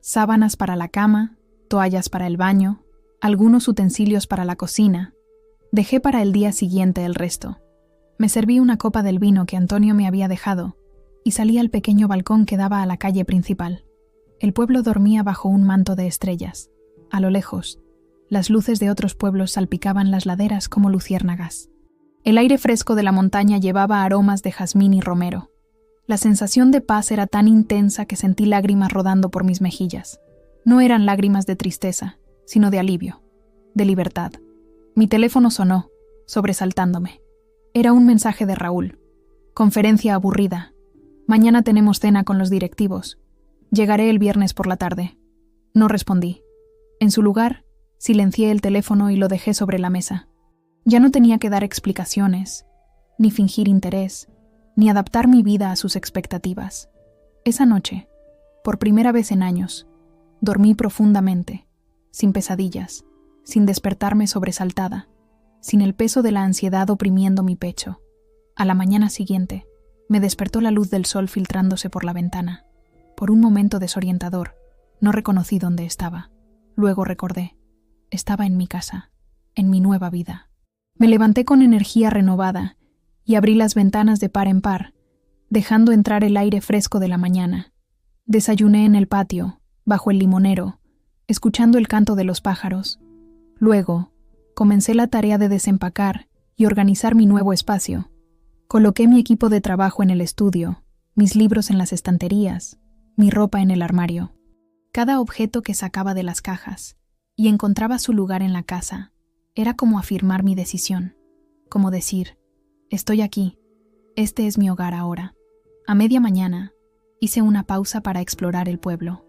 sábanas para la cama, toallas para el baño, algunos utensilios para la cocina. Dejé para el día siguiente el resto. Me serví una copa del vino que Antonio me había dejado y salí al pequeño balcón que daba a la calle principal. El pueblo dormía bajo un manto de estrellas. A lo lejos, las luces de otros pueblos salpicaban las laderas como luciérnagas. El aire fresco de la montaña llevaba aromas de jazmín y romero. La sensación de paz era tan intensa que sentí lágrimas rodando por mis mejillas. No eran lágrimas de tristeza, sino de alivio, de libertad. Mi teléfono sonó, sobresaltándome. Era un mensaje de Raúl. «Conferencia aburrida. Mañana tenemos cena con los directivos. Llegaré el viernes por la tarde». No respondí. En su lugar, silencié el teléfono y lo dejé sobre la mesa. Ya no tenía que dar explicaciones, ni fingir interés, ni adaptar mi vida a sus expectativas. Esa noche, por primera vez en años, dormí profundamente, sin pesadillas, sin despertarme sobresaltada, sin el peso de la ansiedad oprimiendo mi pecho. A la mañana siguiente, me despertó la luz del sol filtrándose por la ventana. Por un momento desorientador, no reconocí dónde estaba. Luego recordé, estaba en mi casa, en mi nueva vida. Me levanté con energía renovada y abrí las ventanas de par en par, dejando entrar el aire fresco de la mañana. Desayuné en el patio, bajo el limonero, escuchando el canto de los pájaros. Luego, comencé la tarea de desempacar y organizar mi nuevo espacio. Coloqué mi equipo de trabajo en el estudio, mis libros en las estanterías, mi ropa en el armario. Cada objeto que sacaba de las cajas y encontraba su lugar en la casa era como afirmar mi decisión, como decir, estoy aquí, este es mi hogar ahora. A media mañana, hice una pausa para explorar el pueblo.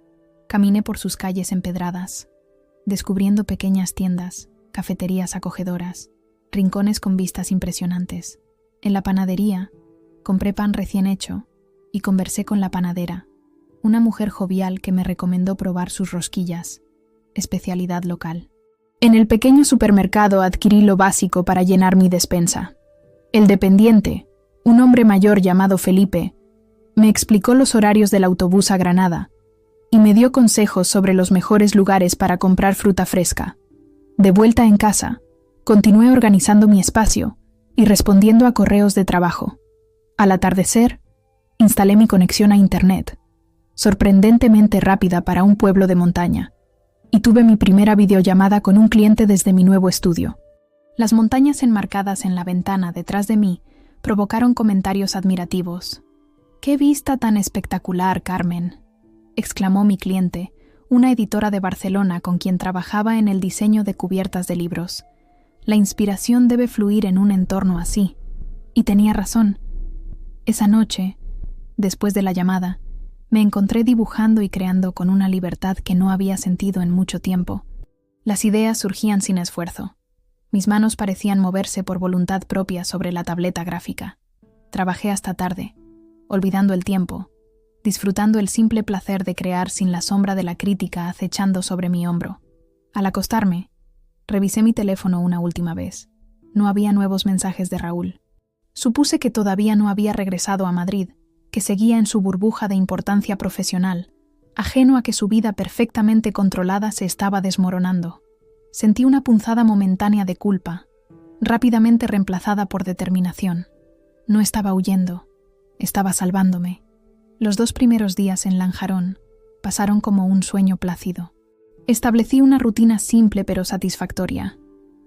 Caminé por sus calles empedradas, descubriendo pequeñas tiendas, cafeterías acogedoras, rincones con vistas impresionantes. En la panadería, compré pan recién hecho y conversé con la panadera, una mujer jovial que me recomendó probar sus rosquillas, especialidad local. En el pequeño supermercado adquirí lo básico para llenar mi despensa. El dependiente, un hombre mayor llamado Felipe, me explicó los horarios del autobús a Granada y me dio consejos sobre los mejores lugares para comprar fruta fresca. De vuelta en casa, continué organizando mi espacio y respondiendo a correos de trabajo. Al atardecer, instalé mi conexión a Internet, sorprendentemente rápida para un pueblo de montaña, y tuve mi primera videollamada con un cliente desde mi nuevo estudio. Las montañas enmarcadas en la ventana detrás de mí provocaron comentarios admirativos. «¡Qué vista tan espectacular, Carmen!», exclamó mi cliente, una editora de Barcelona con quien trabajaba en el diseño de cubiertas de libros. La inspiración debe fluir en un entorno así. Y tenía razón. Esa noche, después de la llamada, me encontré dibujando y creando con una libertad que no había sentido en mucho tiempo. Las ideas surgían sin esfuerzo. Mis manos parecían moverse por voluntad propia sobre la tableta gráfica. Trabajé hasta tarde, olvidando el tiempo, disfrutando el simple placer de crear sin la sombra de la crítica acechando sobre mi hombro. Al acostarme, revisé mi teléfono una última vez. No había nuevos mensajes de Raúl. Supuse que todavía no había regresado a Madrid, que seguía en su burbuja de importancia profesional, ajeno a que su vida perfectamente controlada se estaba desmoronando. Sentí una punzada momentánea de culpa, rápidamente reemplazada por determinación. No estaba huyendo, estaba salvándome. Los 2 primeros días en Lanjarón pasaron como un sueño plácido. Establecí una rutina simple pero satisfactoria.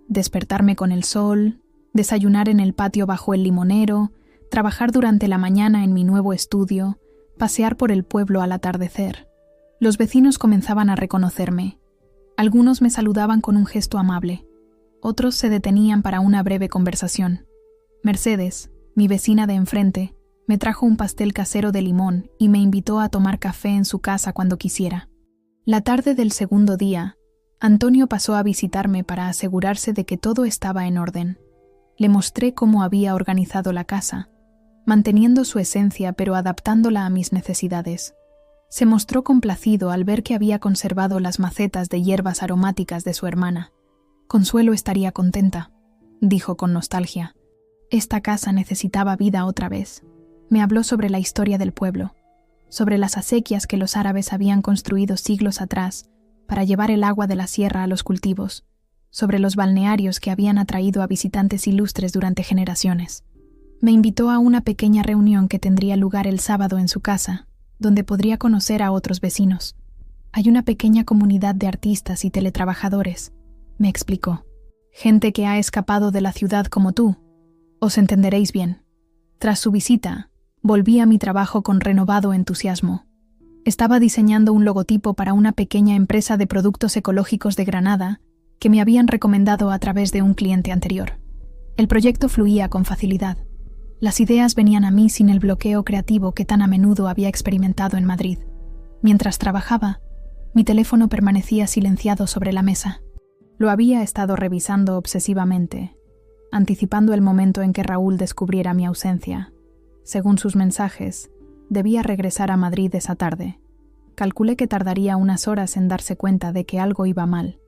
Despertarme con el sol, desayunar en el patio bajo el limonero, trabajar durante la mañana en mi nuevo estudio, pasear por el pueblo al atardecer. Los vecinos comenzaban a reconocerme. Algunos me saludaban con un gesto amable. Otros se detenían para una breve conversación. Mercedes, mi vecina de enfrente, me trajo un pastel casero de limón y me invitó a tomar café en su casa cuando quisiera. La tarde del segundo día, Antonio pasó a visitarme para asegurarse de que todo estaba en orden. Le mostré cómo había organizado la casa, manteniendo su esencia pero adaptándola a mis necesidades. Se mostró complacido al ver que había conservado las macetas de hierbas aromáticas de su hermana. Consuelo estaría contenta, dijo con nostalgia. Esta casa necesitaba vida otra vez. Me habló sobre la historia del pueblo, sobre las acequias que los árabes habían construido siglos atrás para llevar el agua de la sierra a los cultivos, sobre los balnearios que habían atraído a visitantes ilustres durante generaciones. Me invitó a una pequeña reunión que tendría lugar el sábado en su casa, donde podría conocer a otros vecinos. Hay una pequeña comunidad de artistas y teletrabajadores, me explicó. Gente que ha escapado de la ciudad como tú. Os entenderéis bien. Tras su visita, volví a mi trabajo con renovado entusiasmo. Estaba diseñando un logotipo para una pequeña empresa de productos ecológicos de Granada que me habían recomendado a través de un cliente anterior. El proyecto fluía con facilidad. Las ideas venían a mí sin el bloqueo creativo que tan a menudo había experimentado en Madrid. Mientras trabajaba, mi teléfono permanecía silenciado sobre la mesa. Lo había estado revisando obsesivamente, anticipando el momento en que Raúl descubriera mi ausencia. Según sus mensajes, Debía regresar a Madrid esa tarde. Calculé que tardaría unas horas en darse cuenta de que algo iba mal.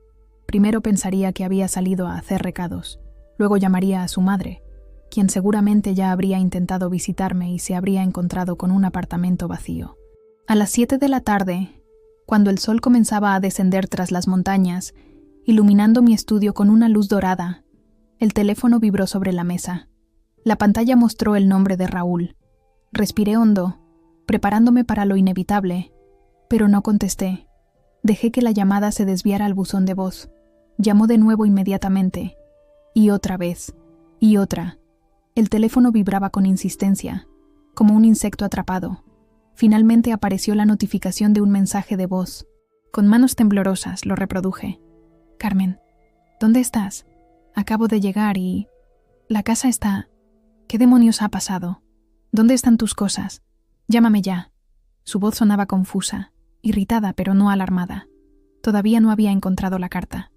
Primero pensaría que había salido a hacer recados. Luego llamaría a su madre, quien seguramente ya habría intentado visitarme y se habría encontrado con un apartamento vacío. A las 7 de la tarde, cuando el sol comenzaba a descender tras las montañas, iluminando mi estudio con una luz dorada, el teléfono vibró sobre la mesa. La pantalla mostró el nombre de Raúl. Respiré hondo, preparándome para lo inevitable, pero no contesté. Dejé que la llamada se desviara al buzón de voz. Llamó de nuevo inmediatamente, y otra vez, y otra. El teléfono vibraba con insistencia, como un insecto atrapado. Finalmente apareció la notificación de un mensaje de voz. Con manos temblorosas lo reproduje. «Carmen, ¿dónde estás? Acabo de llegar y... la casa está... ¿Qué demonios ha pasado? ¿Dónde están tus cosas? Llámame ya». Su voz sonaba confusa, irritada pero no alarmada. Todavía no había encontrado la carta.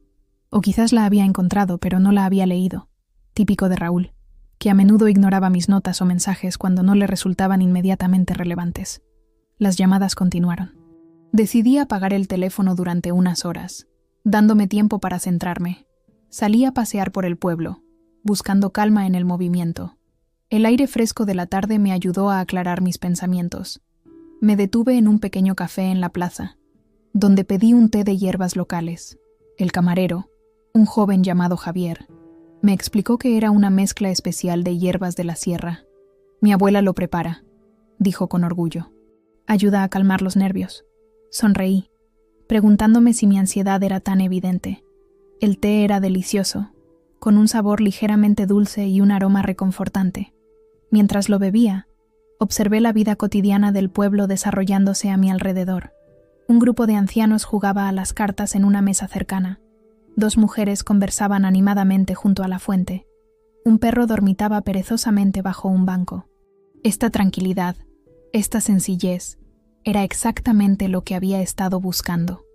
O quizás la había encontrado pero no la había leído. Típico de Raúl, que a menudo ignoraba mis notas o mensajes cuando no le resultaban inmediatamente relevantes. Las llamadas continuaron. Decidí apagar el teléfono durante unas horas, dándome tiempo para centrarme. Salí a pasear por el pueblo, buscando calma en el movimiento. El aire fresco de la tarde me ayudó a aclarar mis pensamientos. Me detuve en un pequeño café en la plaza, donde pedí un té de hierbas locales. El camarero, un joven llamado Javier, me explicó que era una mezcla especial de hierbas de la sierra. «Mi abuela lo prepara», dijo con orgullo. «Ayuda a calmar los nervios». Sonreí, preguntándome si mi ansiedad era tan evidente. El té era delicioso, con un sabor ligeramente dulce y un aroma reconfortante. Mientras lo bebía, observé la vida cotidiana del pueblo desarrollándose a mi alrededor. Un grupo de ancianos jugaba a las cartas en una mesa cercana. 2 mujeres conversaban animadamente junto a la fuente. Un perro dormitaba perezosamente bajo un banco. Esta tranquilidad, esta sencillez, era exactamente lo que había estado buscando.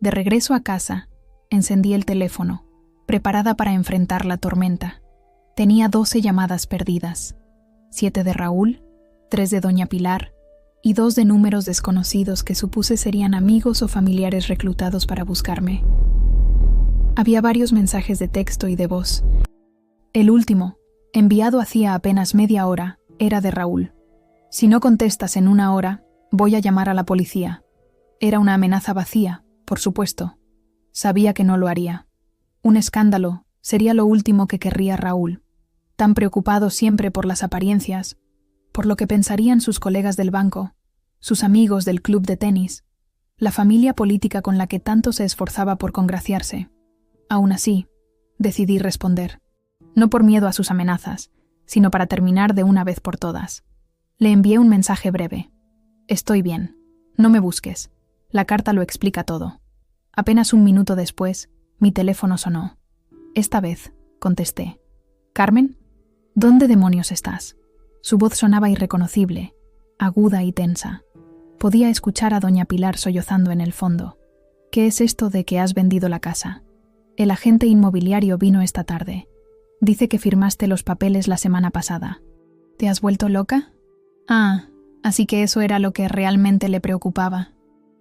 De regreso a casa, encendí el teléfono, preparada para enfrentar la tormenta. Tenía 12 llamadas perdidas, 7 de Raúl, 3 de Doña Pilar y 2 de números desconocidos que supuse serían amigos o familiares reclutados para buscarme. Había varios mensajes de texto y de voz. El último, enviado hacía apenas media hora, era de Raúl. «Si no contestas en 1 hora, voy a llamar a la policía». Era una amenaza vacía, por supuesto. Sabía que no lo haría. Un escándalo sería lo último que querría Raúl, tan preocupado siempre por las apariencias, por lo que pensarían sus colegas del banco, sus amigos del club de tenis, la familia política con la que tanto se esforzaba por congraciarse. Aún así, decidí responder, no por miedo a sus amenazas, sino para terminar de una vez por todas. Le envié un mensaje breve. «Estoy bien. No me busques. La carta lo explica todo». Apenas un minuto después, mi teléfono sonó. Esta vez, contesté. «¿Carmen? ¿Dónde demonios estás?» Su voz sonaba irreconocible, aguda y tensa. Podía escuchar a Doña Pilar sollozando en el fondo. «¿Qué es esto de que has vendido la casa? El agente inmobiliario vino esta tarde. Dice que firmaste los papeles la semana pasada. ¿Te has vuelto loca?» Ah, así que eso era lo que realmente le preocupaba.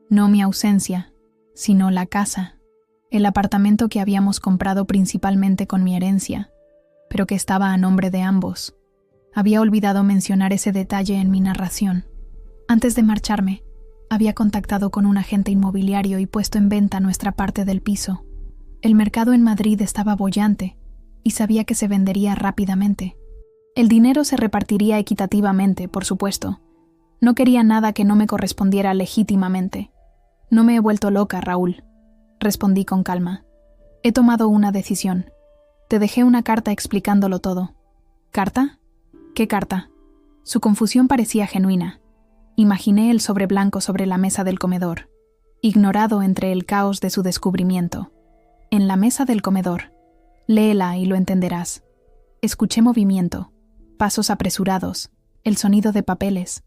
No mi ausencia, sino la casa, el apartamento que habíamos comprado principalmente con mi herencia, pero que estaba a nombre de ambos. Había olvidado mencionar ese detalle en mi narración. Antes de marcharme, había contactado con un agente inmobiliario y puesto en venta nuestra parte del piso. El mercado en Madrid estaba boyante y sabía que se vendería rápidamente. El dinero se repartiría equitativamente, por supuesto. No quería nada que no me correspondiera legítimamente. «No me he vuelto loca, Raúl», respondí con calma. «He tomado una decisión. Te dejé una carta explicándolo todo». «¿Carta? ¿Qué carta?» Su confusión parecía genuina. Imaginé el sobre blanco sobre la mesa del comedor, ignorado entre el caos de su descubrimiento. En la mesa del comedor. Léela y lo entenderás. Escuché movimiento, pasos apresurados, el sonido de papeles.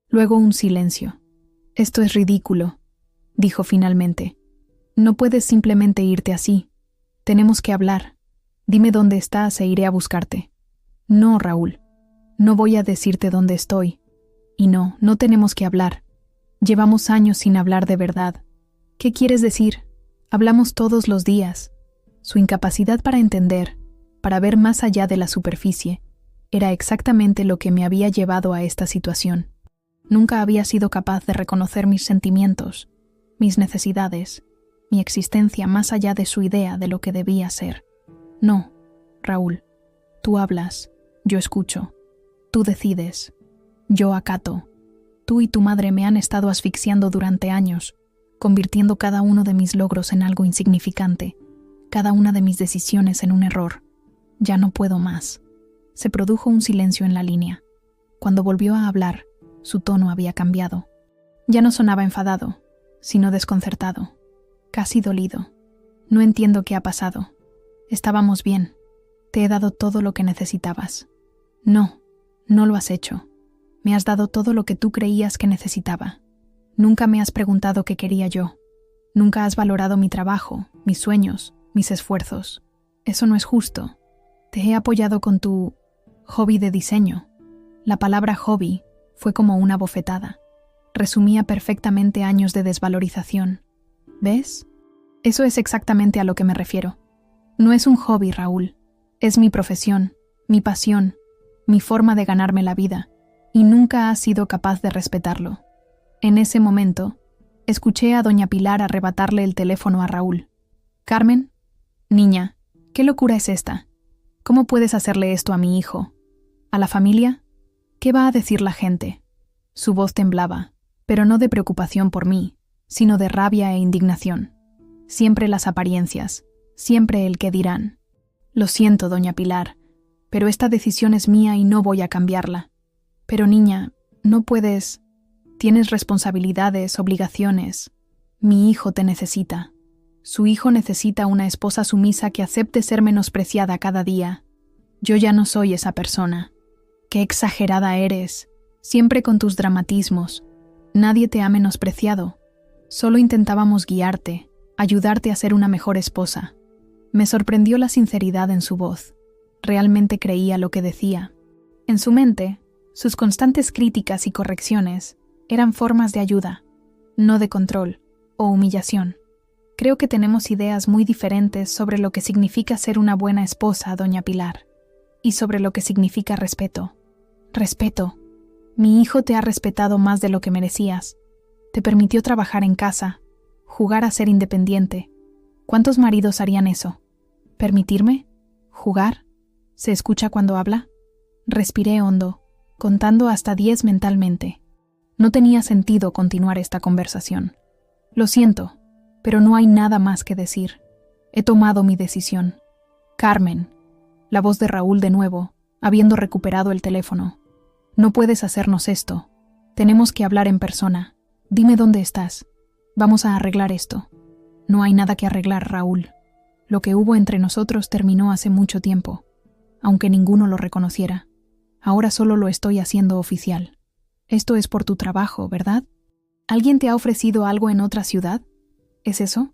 Luego un silencio. «Esto es ridículo», dijo finalmente. «No puedes simplemente irte así. Tenemos que hablar. Dime dónde estás e iré a buscarte». «No, Raúl. No voy a decirte dónde estoy. Y no, no tenemos que hablar. Llevamos años sin hablar de verdad. ¿Qué quieres decir? Hablamos todos los días. Su incapacidad para entender, para ver más allá de la superficie, era exactamente lo que me había llevado a esta situación. Nunca había sido capaz de reconocer mis sentimientos, mis necesidades, mi existencia más allá de su idea de lo que debía ser. No, Raúl, tú hablas, yo escucho, tú decides, yo acato. Tú y tu madre me han estado asfixiando durante años, convirtiendo cada uno de mis logros en algo insignificante, cada una de mis decisiones en un error. Ya no puedo más. Se produjo un silencio en la línea. Cuando volvió a hablar, su tono había cambiado. Ya no sonaba enfadado, sino desconcertado, casi dolido. No entiendo qué ha pasado. Estábamos bien. Te he dado todo lo que necesitabas. No, no lo has hecho. Me has dado todo lo que tú creías que necesitaba. Nunca me has preguntado qué quería yo. Nunca has valorado mi trabajo, mis sueños, mis esfuerzos. Eso no es justo. Te he apoyado con tu hobby de diseño. La palabra hobby fue como una bofetada. Resumía perfectamente años de desvalorización. ¿Ves? Eso es exactamente a lo que me refiero. No es un hobby, Raúl. Es mi profesión, mi pasión, mi forma de ganarme la vida, y nunca has sido capaz de respetarlo. En ese momento, escuché a doña Pilar arrebatarle el teléfono a Raúl. «Carmen, niña, ¿qué locura es esta? ¿Cómo puedes hacerle esto a mi hijo? ¿A la familia? ¿Qué va a decir la gente?» Su voz temblaba, pero no de preocupación por mí, sino de rabia e indignación. Siempre las apariencias, siempre el qué dirán. Lo siento, doña Pilar, pero esta decisión es mía y no voy a cambiarla. Pero niña, no puedes... Tienes responsabilidades, obligaciones. Mi hijo te necesita. Su hijo necesita una esposa sumisa que acepte ser menospreciada cada día. Yo ya no soy esa persona. Qué exagerada eres, siempre con tus dramatismos. Nadie te ha menospreciado. Solo intentábamos guiarte, ayudarte a ser una mejor esposa. Me sorprendió la sinceridad en su voz. Realmente creía lo que decía. En su mente, sus constantes críticas y correcciones eran formas de ayuda, no de control o humillación. Creo que tenemos ideas muy diferentes sobre lo que significa ser una buena esposa, doña Pilar, y sobre lo que significa respeto. Respeto. Mi hijo te ha respetado más de lo que merecías. Te permitió trabajar en casa, jugar a ser independiente. ¿Cuántos maridos harían eso? ¿Permitirme? ¿Jugar? ¿Se escucha cuando habla? Respiré hondo, contando hasta 10 mentalmente. No tenía sentido continuar esta conversación. Lo siento, pero no hay nada más que decir. He tomado mi decisión. Carmen, la voz de Raúl de nuevo, habiendo recuperado el teléfono. No puedes hacernos esto. Tenemos que hablar en persona. Dime dónde estás. Vamos a arreglar esto. No hay nada que arreglar, Raúl. Lo que hubo entre nosotros terminó hace mucho tiempo, aunque ninguno lo reconociera. Ahora solo lo estoy haciendo oficial. Esto es por tu trabajo, ¿verdad? ¿Alguien te ha ofrecido algo en otra ciudad? ¿Es eso?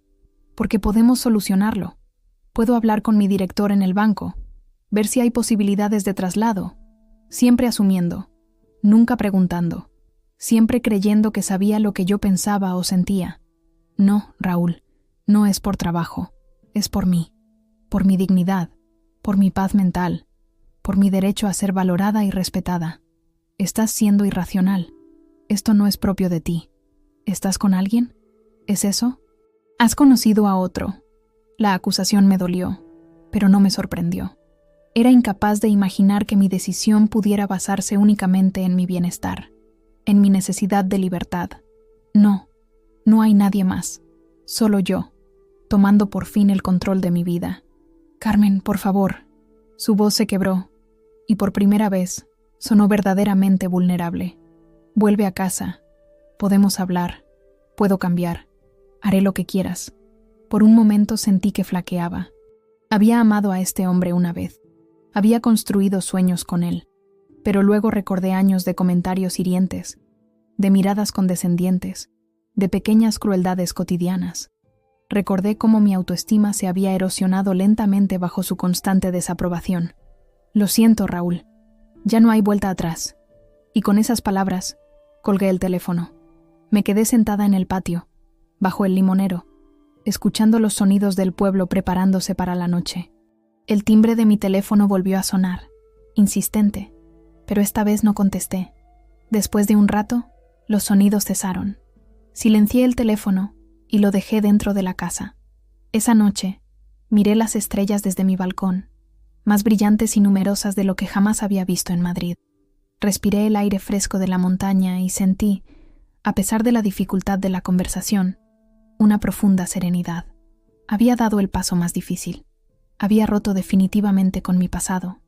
Porque podemos solucionarlo. Puedo hablar con mi director en el banco, ver si hay posibilidades de traslado, siempre asumiendo, nunca preguntando, siempre creyendo que sabía lo que yo pensaba o sentía. No, Raúl, no es por trabajo, es por mí, por mi dignidad, por mi paz mental, por mi derecho a ser valorada y respetada. Estás siendo irracional. Esto no es propio de ti. ¿Estás con alguien? ¿Es eso? Has conocido a otro. La acusación me dolió, pero no me sorprendió. Era incapaz de imaginar que mi decisión pudiera basarse únicamente en mi bienestar, en mi necesidad de libertad. No, no hay nadie más, solo yo, tomando por fin el control de mi vida. Carmen, por favor. Su voz se quebró, y por primera vez sonó verdaderamente vulnerable. Vuelve a casa. Podemos hablar. Puedo cambiar. Haré lo que quieras. Por un momento sentí que flaqueaba. Había amado a este hombre una vez. Había construido sueños con él. Pero luego recordé años de comentarios hirientes, de miradas condescendientes, de pequeñas crueldades cotidianas. Recordé cómo mi autoestima se había erosionado lentamente bajo su constante desaprobación. Lo siento, Raúl. Ya no hay vuelta atrás. Y con esas palabras, Colgué el teléfono. Me quedé sentada en el patio, bajo el limonero, escuchando los sonidos del pueblo preparándose para la noche. El timbre de mi teléfono volvió a sonar, insistente, pero esta vez no contesté. Después de un rato, los sonidos cesaron. Silencié el teléfono y lo dejé dentro de la casa. Esa noche, miré las estrellas desde mi balcón, más brillantes y numerosas de lo que jamás había visto en Madrid. Respiré el aire fresco de la montaña y sentí, a pesar de la dificultad de la conversación, una profunda serenidad. Había dado el paso más difícil. Había roto definitivamente con mi pasado.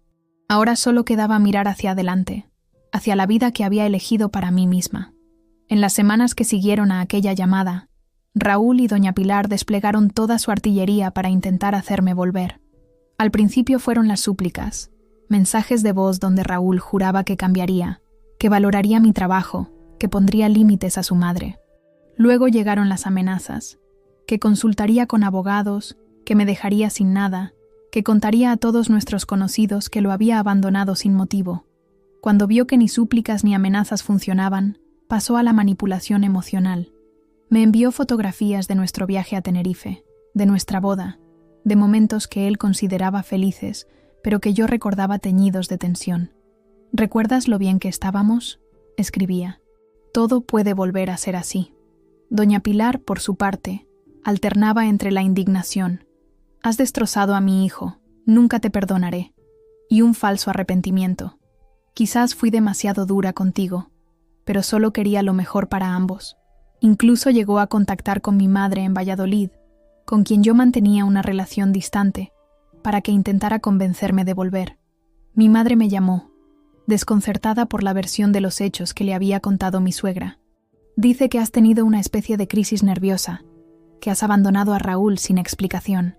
Ahora solo quedaba mirar hacia adelante, hacia la vida que había elegido para mí misma. En las semanas que siguieron a aquella llamada, Raúl y doña Pilar desplegaron toda su artillería para intentar hacerme volver. Al principio fueron las súplicas, mensajes de voz donde Raúl juraba que cambiaría, que valoraría mi trabajo, que pondría límites a su madre. Luego llegaron las amenazas, que consultaría con abogados, que me dejaría sin nada, que contaría a todos nuestros conocidos que lo había abandonado sin motivo. Cuando vio que ni súplicas ni amenazas funcionaban, pasó a la manipulación emocional. Me envió fotografías de nuestro viaje a Tenerife, de nuestra boda, de momentos que él consideraba felices, pero que yo recordaba teñidos de tensión. ¿Recuerdas lo bien que estábamos?, escribía. Todo puede volver a ser así. Doña Pilar, por su parte, alternaba entre la indignación. Has destrozado a mi hijo, nunca te perdonaré, y un falso arrepentimiento. Quizás fui demasiado dura contigo, pero solo quería lo mejor para ambos. Incluso llegó a contactar con mi madre en Valladolid, con quien yo mantenía una relación distante, para que intentara convencerme de volver. Mi madre me llamó, desconcertada por la versión de los hechos que le había contado mi suegra. Dice que has tenido una especie de crisis nerviosa, que has abandonado a Raúl sin explicación.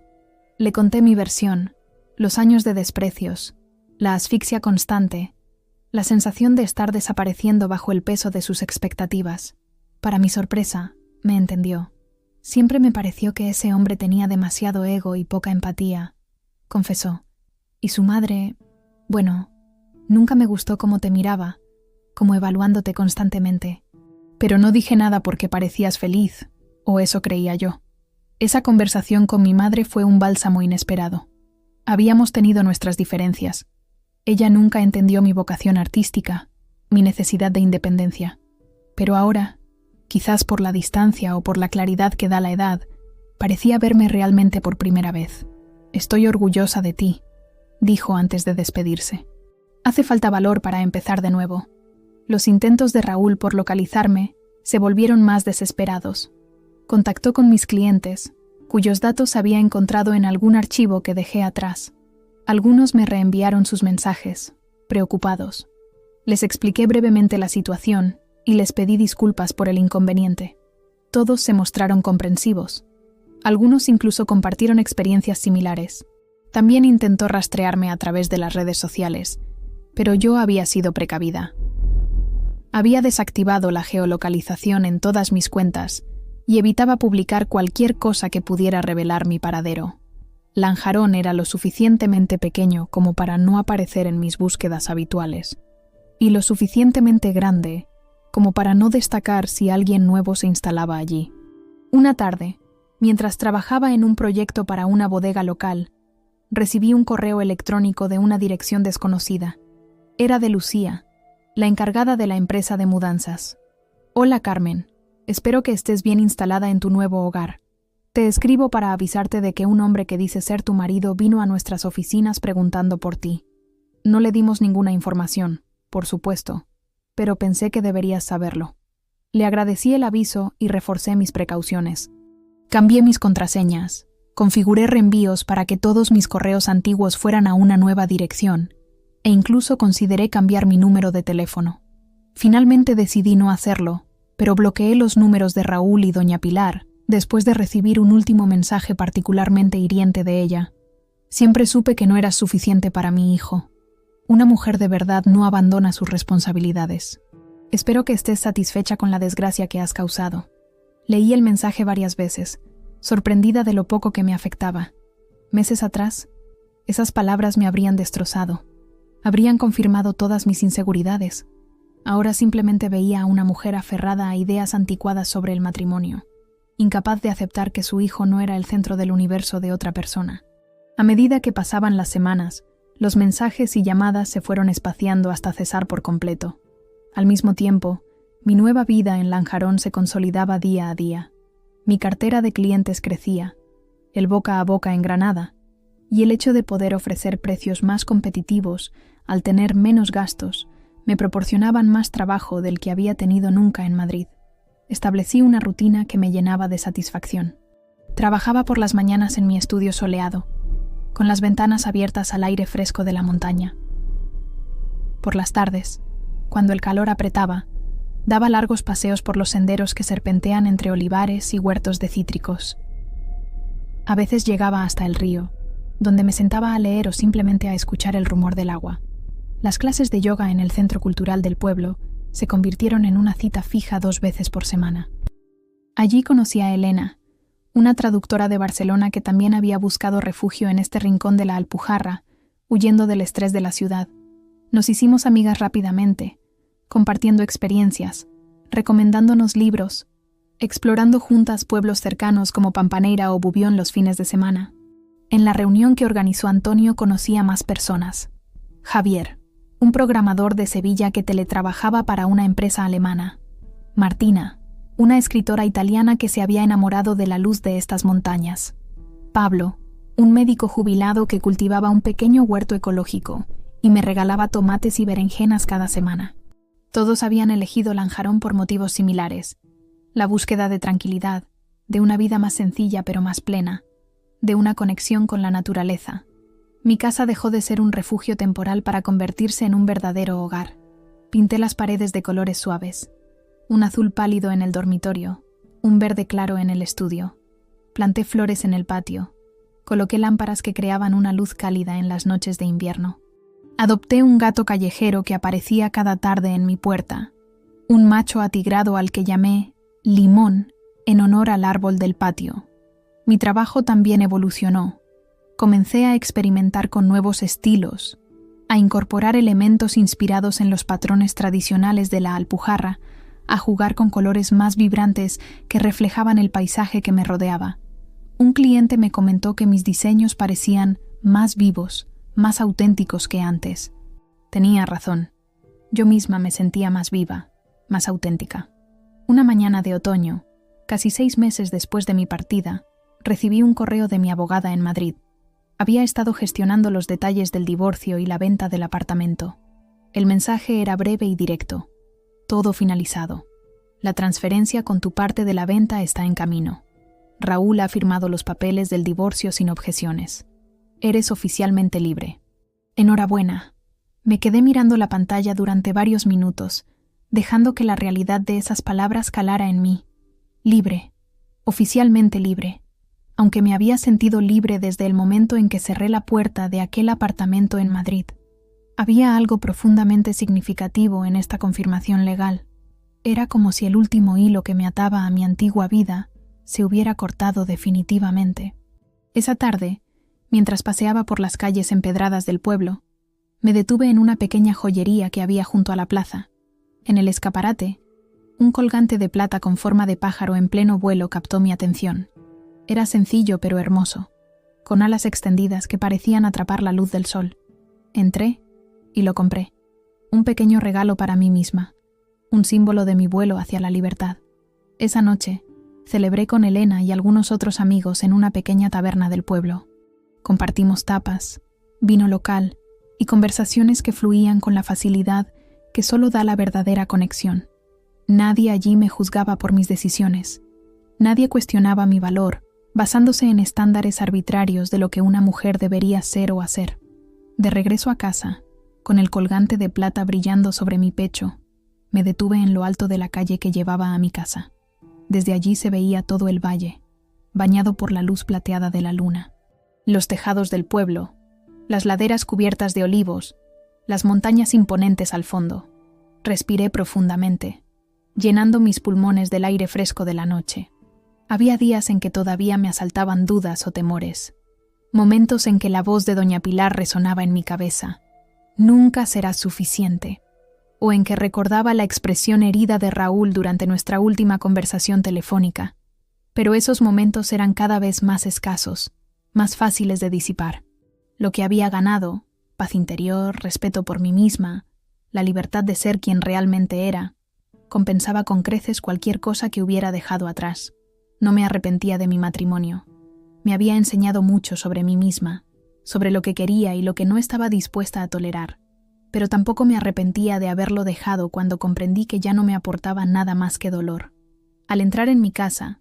Le conté mi versión, los años de desprecios, la asfixia constante, la sensación de estar desapareciendo bajo el peso de sus expectativas. Para mi sorpresa, me entendió. Siempre me pareció que ese hombre tenía demasiado ego y poca empatía, confesó. Y su madre, bueno, nunca me gustó cómo te miraba, como evaluándote constantemente. Pero no dije nada porque parecías feliz, o eso creía yo. Esa conversación con mi madre fue un bálsamo inesperado. Habíamos tenido nuestras diferencias. Ella nunca entendió mi vocación artística, mi necesidad de independencia. Pero ahora, quizás por la distancia o por la claridad que da la edad, parecía verme realmente por primera vez. Estoy orgullosa de ti, dijo antes de despedirse. Hace falta valor para empezar de nuevo. Los intentos de Raúl por localizarme se volvieron más desesperados. Contactó con mis clientes, cuyos datos había encontrado en algún archivo que dejé atrás. Algunos me reenviaron sus mensajes, preocupados. Les expliqué brevemente la situación y les pedí disculpas por el inconveniente. Todos se mostraron comprensivos. Algunos incluso compartieron experiencias similares. También intentó rastrearme a través de las redes sociales, pero yo había sido precavida. Había desactivado la geolocalización en todas mis cuentas y evitaba publicar cualquier cosa que pudiera revelar mi paradero. Lanjarón era lo suficientemente pequeño como para no aparecer en mis búsquedas habituales, y lo suficientemente grande como para no destacar si alguien nuevo se instalaba allí. Una tarde, mientras trabajaba en un proyecto para una bodega local, recibí un correo electrónico de una dirección desconocida. Era de Lucía, la encargada de la empresa de mudanzas. Hola Carmen, espero que estés bien instalada en tu nuevo hogar. Te escribo para avisarte de que un hombre que dice ser tu marido vino a nuestras oficinas preguntando por ti. No le dimos ninguna información, por supuesto, pero pensé que deberías saberlo. Le agradecí el aviso y reforcé mis precauciones. Cambié mis contraseñas, configuré reenvíos para que todos mis correos antiguos fueran a una nueva dirección, e incluso consideré cambiar mi número de teléfono. Finalmente decidí no hacerlo, pero bloqueé los números de Raúl y doña Pilar, después de recibir un último mensaje particularmente hiriente de ella. Siempre supe que no eras suficiente para mi hijo. Una mujer de verdad no abandona sus responsabilidades. Espero que estés satisfecha con la desgracia que has causado. Leí el mensaje varias veces, sorprendida de lo poco que me afectaba. Meses atrás, esas palabras me habrían destrozado. Habrían confirmado todas mis inseguridades. Ahora simplemente veía a una mujer aferrada a ideas anticuadas sobre el matrimonio, incapaz de aceptar que su hijo no era el centro del universo de otra persona. A medida que pasaban las semanas, los mensajes y llamadas se fueron espaciando hasta cesar por completo. Al mismo tiempo, mi nueva vida en Lanjarón se consolidaba día a día. Mi cartera de clientes crecía, el boca a boca en Granada, y el hecho de poder ofrecer precios más competitivos al tener menos gastos me proporcionaban más trabajo del que había tenido nunca en Madrid. Establecí una rutina que me llenaba de satisfacción. Trabajaba por las mañanas en mi estudio soleado, con las ventanas abiertas al aire fresco de la montaña. Por las tardes, cuando el calor apretaba, daba largos paseos por los senderos que serpentean entre olivares y huertos de cítricos. A veces llegaba hasta el río, donde me sentaba a leer o simplemente a escuchar el rumor del agua. Las clases de yoga en el centro cultural del pueblo se convirtieron en una cita fija 2 veces por semana. Allí conocí a Elena, una traductora de Barcelona que también había buscado refugio en este rincón de la Alpujarra, huyendo del estrés de la ciudad. Nos hicimos amigas rápidamente, compartiendo experiencias, recomendándonos libros, explorando juntas pueblos cercanos como Pampaneira o Bubión los fines de semana. En la reunión que organizó Antonio conocí a más personas. Javier, un programador de Sevilla que teletrabajaba para una empresa alemana. Martina, una escritora italiana que se había enamorado de la luz de estas montañas. Pablo, un médico jubilado que cultivaba un pequeño huerto ecológico y me regalaba tomates y berenjenas cada semana. Todos habían elegido Lanjarón por motivos similares: la búsqueda de tranquilidad, de una vida más sencilla pero más plena, de una conexión con la naturaleza. Mi casa dejó de ser un refugio temporal para convertirse en un verdadero hogar. Pinté las paredes de colores suaves, un azul pálido en el dormitorio, un verde claro en el estudio. Planté flores en el patio, coloqué lámparas que creaban una luz cálida en las noches de invierno. Adopté un gato callejero que aparecía cada tarde en mi puerta, un macho atigrado al que llamé Limón en honor al árbol del patio. Mi trabajo también evolucionó. Comencé a experimentar con nuevos estilos, a incorporar elementos inspirados en los patrones tradicionales de la Alpujarra, a jugar con colores más vibrantes que reflejaban el paisaje que me rodeaba. Un cliente me comentó que mis diseños parecían más vivos, más auténticos que antes. Tenía razón. Yo misma me sentía más viva, más auténtica. Una mañana de otoño, casi 6 meses después de mi partida, recibí un correo de mi abogada en Madrid. Había estado gestionando los detalles del divorcio y la venta del apartamento. El mensaje era breve y directo. Todo finalizado. La transferencia con tu parte de la venta está en camino. Raúl ha firmado los papeles del divorcio sin objeciones. Eres oficialmente libre. Enhorabuena. Me quedé mirando la pantalla durante varios minutos, dejando que la realidad de esas palabras calara en mí. Libre. Oficialmente libre. Aunque me había sentido libre desde el momento en que cerré la puerta de aquel apartamento en Madrid. Había algo profundamente significativo en esta confirmación legal. Era como si el último hilo que me ataba a mi antigua vida se hubiera cortado definitivamente. Esa tarde, mientras paseaba por las calles empedradas del pueblo, me detuve en una pequeña joyería que había junto a la plaza. En el escaparate, un colgante de plata con forma de pájaro en pleno vuelo captó mi atención. Era sencillo pero hermoso, con alas extendidas que parecían atrapar la luz del sol. Entré y lo compré. Un pequeño regalo para mí misma, un símbolo de mi vuelo hacia la libertad. Esa noche, celebré con Elena y algunos otros amigos en una pequeña taberna del pueblo. Compartimos tapas, vino local y conversaciones que fluían con la facilidad que solo da la verdadera conexión. Nadie allí me juzgaba por mis decisiones. Nadie cuestionaba mi valor, basándose en estándares arbitrarios de lo que una mujer debería ser o hacer. De regreso a casa, con el colgante de plata brillando sobre mi pecho, me detuve en lo alto de la calle que llevaba a mi casa. Desde allí se veía todo el valle, bañado por la luz plateada de la luna. Los tejados del pueblo, las laderas cubiertas de olivos, las montañas imponentes al fondo. Respiré profundamente, llenando mis pulmones del aire fresco de la noche. Había días en que todavía me asaltaban dudas o temores, momentos en que la voz de doña Pilar resonaba en mi cabeza. Nunca será suficiente. o en que recordaba la expresión herida de Raúl durante nuestra última conversación telefónica, pero esos momentos eran cada vez más escasos, más fáciles de disipar. Lo que había ganado, paz interior, respeto por mí misma, la libertad de ser quien realmente era, compensaba con creces cualquier cosa que hubiera dejado atrás. No me arrepentía de mi matrimonio. Me había enseñado mucho sobre mí misma, sobre lo que quería y lo que no estaba dispuesta a tolerar, pero tampoco me arrepentía de haberlo dejado cuando comprendí que ya no me aportaba nada más que dolor. Al entrar en mi casa,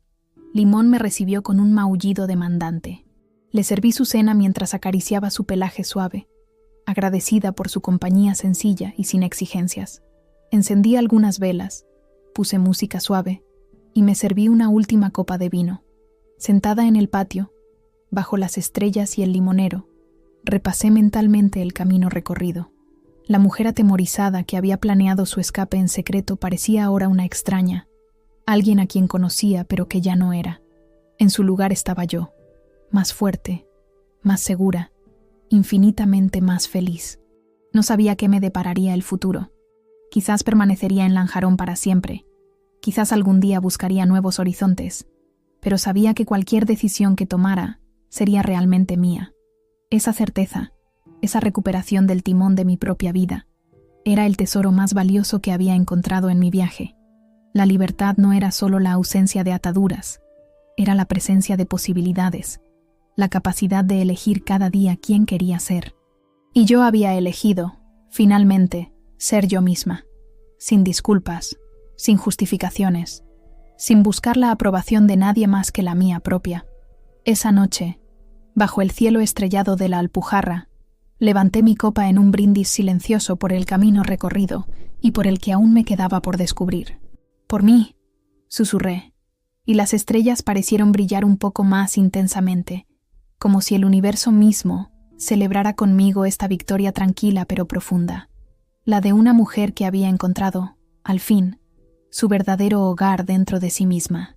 Limón me recibió con un maullido demandante. Le serví su cena mientras acariciaba su pelaje suave, agradecida por su compañía sencilla y sin exigencias. Encendí algunas velas, puse música suave y me serví una última copa de vino. Sentada en el patio, bajo las estrellas y el limonero, repasé mentalmente el camino recorrido. La mujer atemorizada que había planeado su escape en secreto parecía ahora una extraña, alguien a quien conocía pero que ya no era. En su lugar estaba yo, más fuerte, más segura, infinitamente más feliz. No sabía qué me depararía el futuro. Quizás permanecería en Lanjarón para siempre, quizás algún día buscaría nuevos horizontes, pero sabía que cualquier decisión que tomara sería realmente mía. Esa certeza, esa recuperación del timón de mi propia vida, era el tesoro más valioso que había encontrado en mi viaje. La libertad no era solo la ausencia de ataduras, era la presencia de posibilidades, la capacidad de elegir cada día quién quería ser. Y yo había elegido, finalmente, ser yo misma, sin disculpas, sin justificaciones, sin buscar la aprobación de nadie más que la mía propia. Esa noche, bajo el cielo estrellado de la Alpujarra, levanté mi copa en un brindis silencioso por el camino recorrido y por el que aún me quedaba por descubrir. «Por mí», susurré, y las estrellas parecieron brillar un poco más intensamente, como si el universo mismo celebrara conmigo esta victoria tranquila pero profunda, la de una mujer que había encontrado, al fin, su verdadero hogar dentro de sí misma.